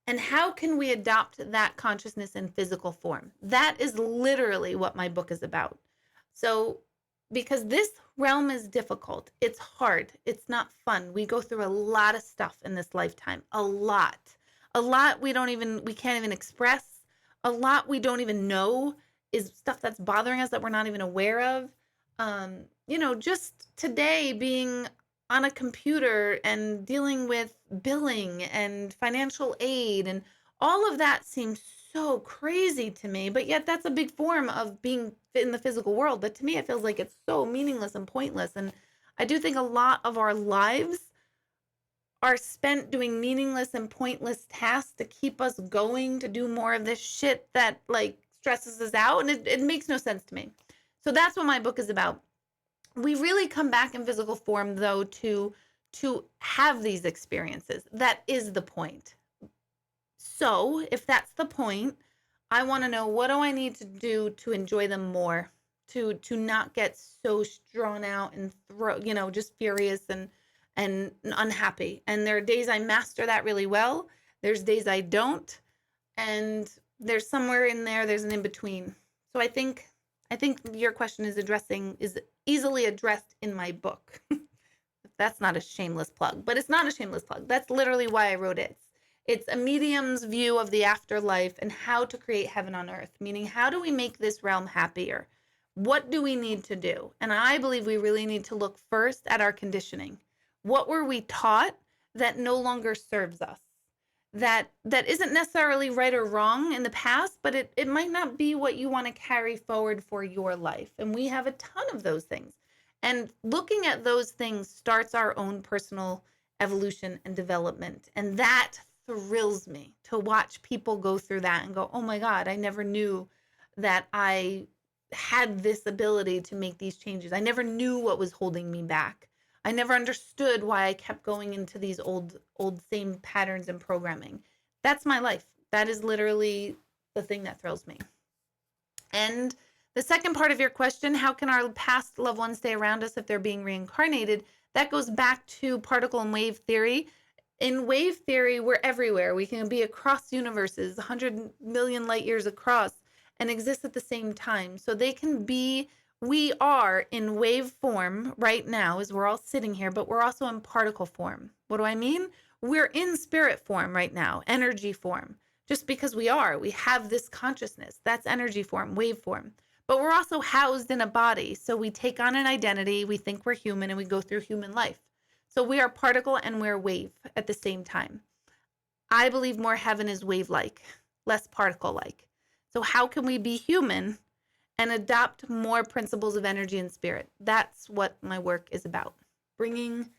And how can we adopt that consciousness in physical form? That is literally what my book is about. So, because this realm is difficult, it's hard, it's not fun. We go through a lot of stuff in this lifetime, a lot we can't even express, a lot we don't even know is stuff that's bothering us that we're not even aware of. Just today being on a computer and dealing with billing and financial aid and all of that seems so crazy to me, but yet that's a big form of being in the physical world. But to me, it feels like it's so meaningless and pointless. And I do think a lot of our lives are spent doing meaningless and pointless tasks to keep us going, to do more of this shit that like stresses us out. And it makes no sense to me. So that's what my book is about. We really come back in physical form, though, to have these experiences. That is the point. So if that's the point, I want to know, what do I need to do to enjoy them more, to not get so drawn out and just furious and unhappy. And there are days I master that really well. There's days I don't. And there's somewhere in there, there's an in between. So I think your question is easily addressed in my book. That's not a shameless plug, but it's not a shameless plug. That's literally why I wrote it. It's a medium's view of the afterlife and how to create heaven on earth, meaning how do we make this realm happier? What do we need to do? And I believe we really need to look first at our conditioning. What were we taught that no longer serves us? That isn't necessarily right or wrong in the past, but it might not be what you want to carry forward for your life. And we have a ton of those things. And looking at those things starts our own personal evolution and development. And that thrills me to watch people go through that and go, oh my God, I never knew that I had this ability to make these changes. I never knew what was holding me back. I never understood why I kept going into these old same patterns and programming. That's my life. That is literally the thing that thrills me. And the second part of your question, how can our past loved ones stay around us if they're being reincarnated? That goes back to particle and wave theory. In wave theory, we're everywhere. We can be across universes, 100 million light years across, and exist at the same time. So we are in wave form right now as we're all sitting here, but we're also in particle form. What do I mean? we're in spirit form right now, energy form. Just because we have this consciousness. That's energy form, wave form. But we're also housed in a body. So we take on an identity, we think we're human, and we go through human life. So we are particle and we're wave at the same time. I believe more heaven is wave-like, less particle-like. So how can we be human and adopt more principles of energy and spirit? That's what my work is about, bringing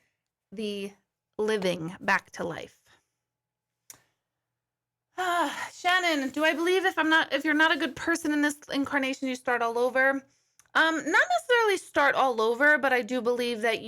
the living back to life. Shannon, do I believe if you're not a good person in this incarnation, you start all over? Not necessarily start all over, but I do believe that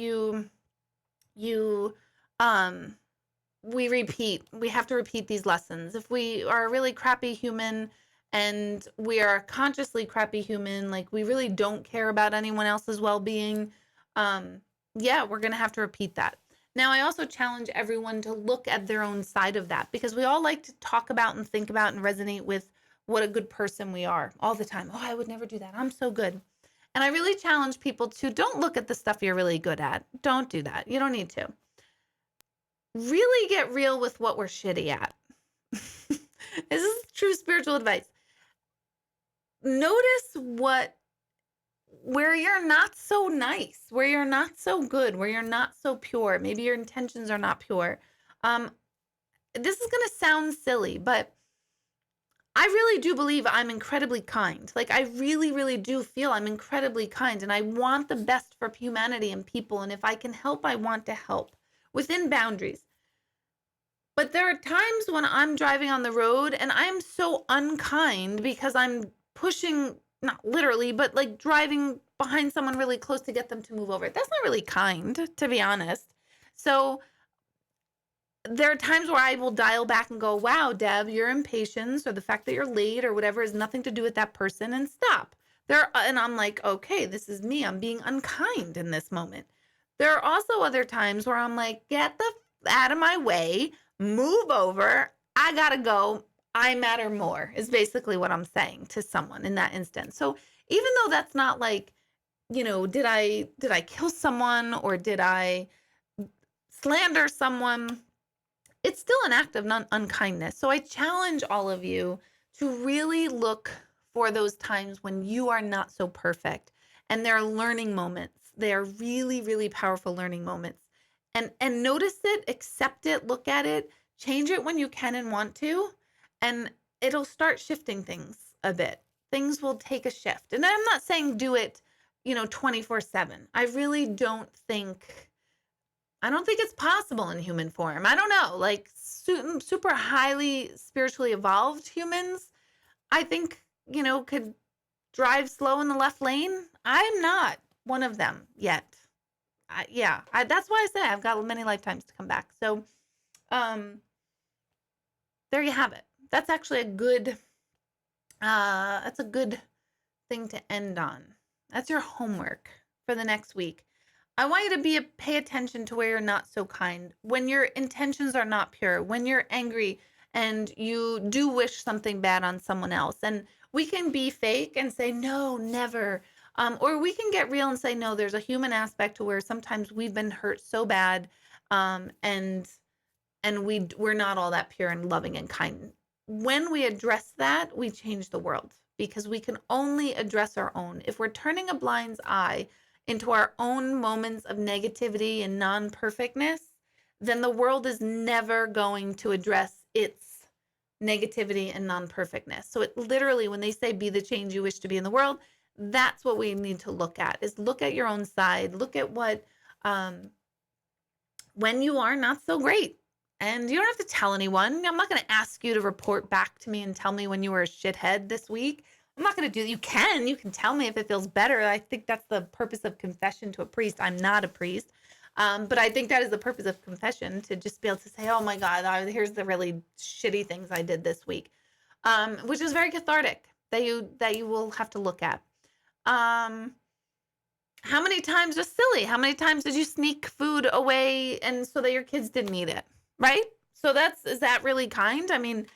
we repeat. We have to repeat these lessons. If we are a really crappy human and we are a consciously crappy human, like we really don't care about anyone else's well-being, yeah, we're going to have to repeat that. Now, I also challenge everyone to look at their own side of that, because we all like to talk about and think about and resonate with what a good person we are all the time. Oh, I would never do that. I'm so good. And I really challenge people to don't look at the stuff you're really good at. Don't do that. You don't need to. Really get real with what we're shitty at. This is true spiritual advice. Notice where you're not so nice, where you're not so good, where you're not so pure. Maybe your intentions are not pure. This is going to sound silly, but I really do believe I'm incredibly kind. Like, I really, really do feel I'm incredibly kind, and I want the best for humanity and people. And if I can help, I want to help within boundaries. But there are times when I'm driving on the road and I'm so unkind because I'm pushing, not literally, but like driving behind someone really close to get them to move over. That's not really kind, to be honest. So there are times where I will dial back and go, wow, Deb, your impatience or the fact that you're late or whatever has nothing to do with that person, and stop. And I'm like, okay, this is me. I'm being unkind in this moment. There are also other times where I'm like, get the out of my way, move over. I gotta go. I matter more is basically what I'm saying to someone in that instance. So even though that's not like, did I kill someone or did I slander someone? It's still an act of unkindness. So I challenge all of you to really look for those times when you are not so perfect. And there are learning moments. They are really, really powerful learning moments. And notice it, accept it, look at it, change it when you can and want to, and it'll start shifting things a bit. Things will take a shift. And I'm not saying do it, 24/7. I really don't think it's possible in human form. I don't know, like super highly spiritually evolved humans, I think, could drive slow in the left lane. I'm not one of them yet. That's why I say I've got many lifetimes to come back. So, there you have it. That's actually that's a good thing to end on. That's your homework for the next week. I want you to pay attention to where you're not so kind, when your intentions are not pure, when you're angry and you do wish something bad on someone else. And we can be fake and say, no, never. Or we can get real and say, no, there's a human aspect to where sometimes we've been hurt so bad, and we're not all that pure and loving and kind. When we address that, we change the world, because we can only address our own. If we're turning a blind eye into our own moments of negativity and non-perfectness, then the world is never going to address its negativity and non-perfectness. So it literally, when they say be the change you wish to be in the world, that's what we need to look at, is look at your own side. Look at what, when you are not so great. And you don't have to tell anyone. I'm not going to ask you to report back to me and tell me when you were a shithead this week. I'm not going to do that. You can tell me if it feels better. I think that's the purpose of confession to a priest. I'm not a priest. But I think that is the purpose of confession, to just be able to say, oh my God, here's the really shitty things I did this week. Which is very cathartic, that you will have to look at. How many times, just silly, how many times did you sneak food away and so that your kids didn't eat it? Right? So is that really kind? I mean,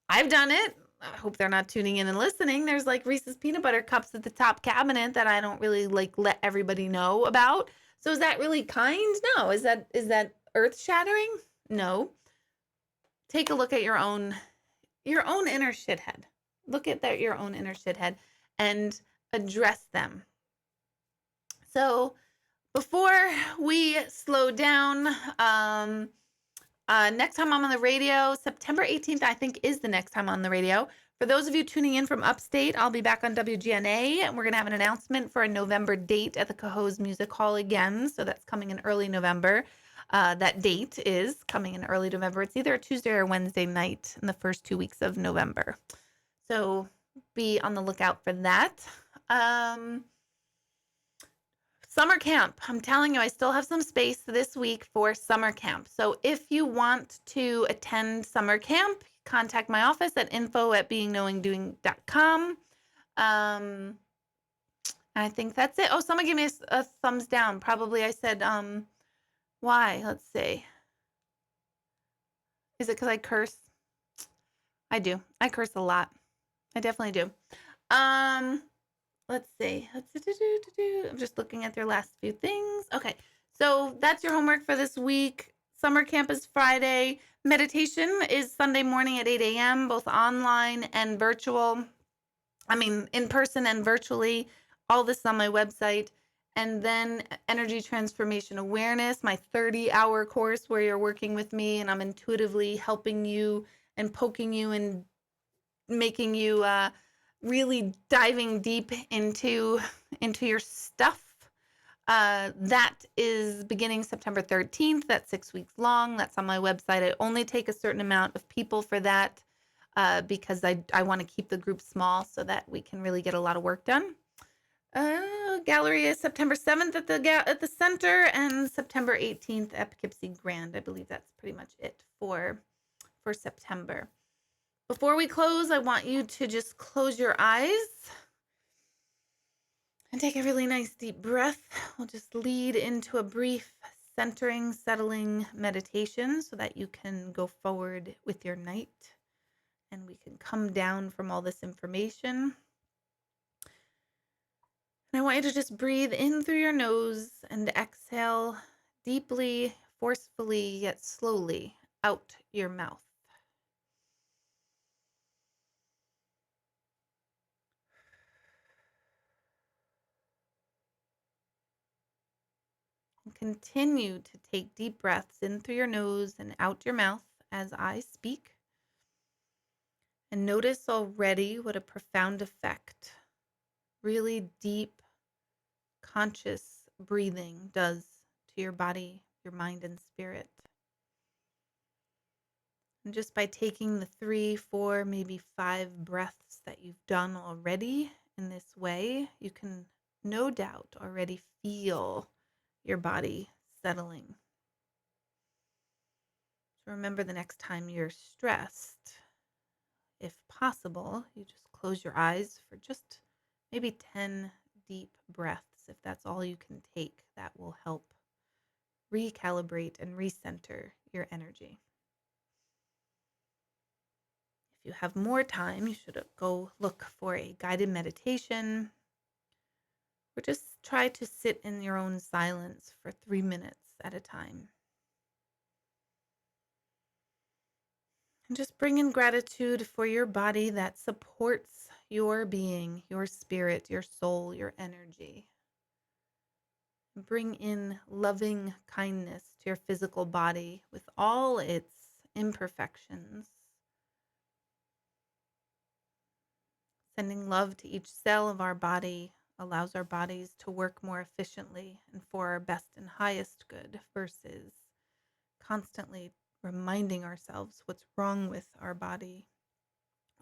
I've done it. I hope they're not tuning in and listening. There's like Reese's peanut butter cups at the top cabinet that I don't really like let everybody know about. So is that really kind? No. Is that earth shattering? No. Take a look at your own inner shithead. Look at your own inner shithead and address them. So before we slow down, next time I'm on the radio, September 18th, I think, is the next time on the radio. For those of you tuning in from upstate, I'll be back on WGNA, and we're going to have an announcement for a November date at the Cohoes Music Hall again. So that's coming in early November. That date is coming in early November. It's either a Tuesday or Wednesday night in the first 2 weeks of November. So be on the lookout for that. Summer camp. I'm telling you, I still have some space this week for summer camp. So if you want to attend summer camp, contact my office at info@beingknowingdoing.com. I think that's it. Oh, someone gave me a thumbs down. Probably I said, why? Let's see. Is it because I curse? I do. I curse a lot. I definitely do. Let's see. I'm just looking at their last few things. Okay. So that's your homework for this week. Summer camp is Friday. Meditation is Sunday morning at 8 a.m., both online and virtual. I mean, in person and virtually. All this on my website. And then Energy Transformation Awareness, my 30-hour course where you're working with me and I'm intuitively helping you and poking you and making you really diving deep into your stuff. That is beginning September 13th. That's 6 weeks long. That's on my website. I only take a certain amount of people for that because I want to keep the group small so that we can really get a lot of work done. Gallery is September 7th at the center and September 18th at Poughkeepsie Grand. I believe that's pretty much it for September. Before we close, I want you to just close your eyes and take a really nice deep breath. We'll just lead into a brief centering, settling meditation so that you can go forward with your night and we can come down from all this information. And I want you to just breathe in through your nose and exhale deeply, forcefully, yet slowly out your mouth. And continue to take deep breaths in through your nose and out your mouth as I speak. And notice already what a profound effect really deep, conscious breathing does to your body, your mind, and spirit. And just by taking the 3, 4, maybe 5 breaths that you've done already in this way, you can no doubt already feel your body settling. So remember, the next time you're stressed, if possible, you just close your eyes for just maybe 10 deep breaths. If that's all you can take, that will help recalibrate and recenter your energy. If you have more time, you should go look for a guided meditation or just try to sit in your own silence for 3 minutes at a time. And just bring in gratitude for your body that supports your being, your spirit, your soul, your energy. Bring in loving kindness to your physical body with all its imperfections. Sending love to each cell of our body allows our bodies to work more efficiently and for our best and highest good versus constantly reminding ourselves what's wrong with our body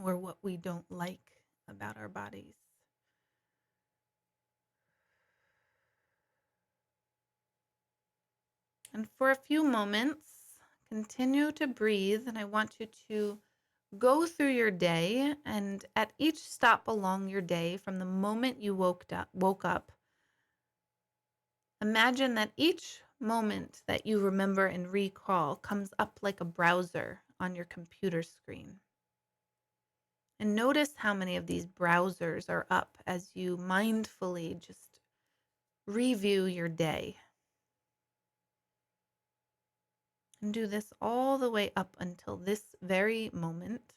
or what we don't like about our bodies. And for a few moments, continue to breathe, and I want you to go through your day, and at each stop along your day, from the moment you woke up, imagine that each moment that you remember and recall comes up like a browser on your computer screen. And notice how many of these browsers are up as you mindfully just review your day. And do this all the way up until this very moment.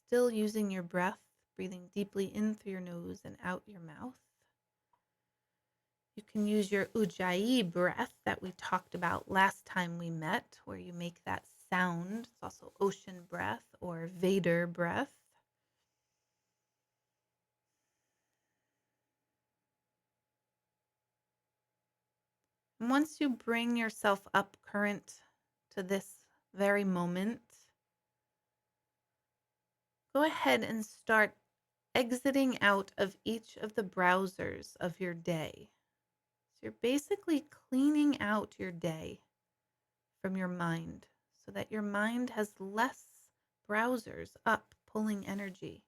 Still using your breath, breathing deeply in through your nose and out your mouth. You can use your ujjayi breath that we talked about last time we met, where you make that sound. It's also ocean breath or Vader breath. And once you bring yourself up current to this very moment, go ahead and start exiting out of each of the browsers of your day. So you're basically cleaning out your day from your mind so that your mind has less browsers up pulling energy.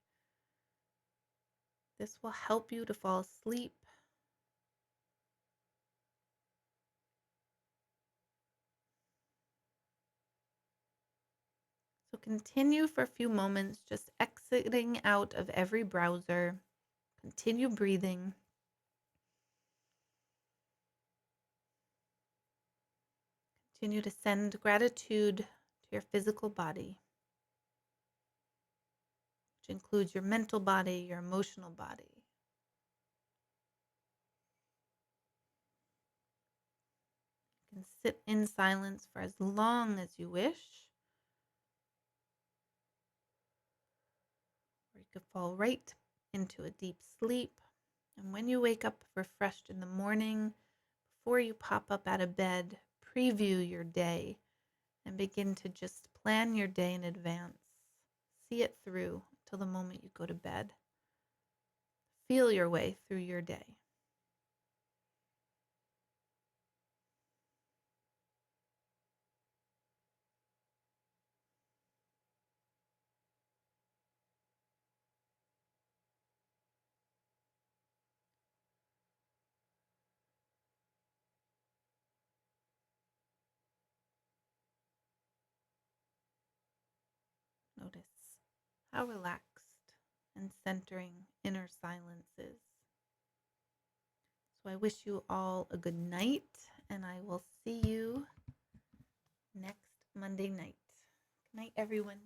This will help you to fall asleep. So continue for a few moments, just exiting out of every browser. Continue breathing. Continue to send gratitude to your physical body, which includes your mental body, your emotional body. You can sit in silence for as long as you wish, or you could fall right into a deep sleep. And when you wake up refreshed in the morning, before you pop up out of bed, preview your day and begin to just plan your day in advance. See it through till the moment you go to bed. Feel your way through your day. Notice how relaxed and centering inner silence is. So I wish you all a good night, and I will see you next Monday night. Good night, everyone.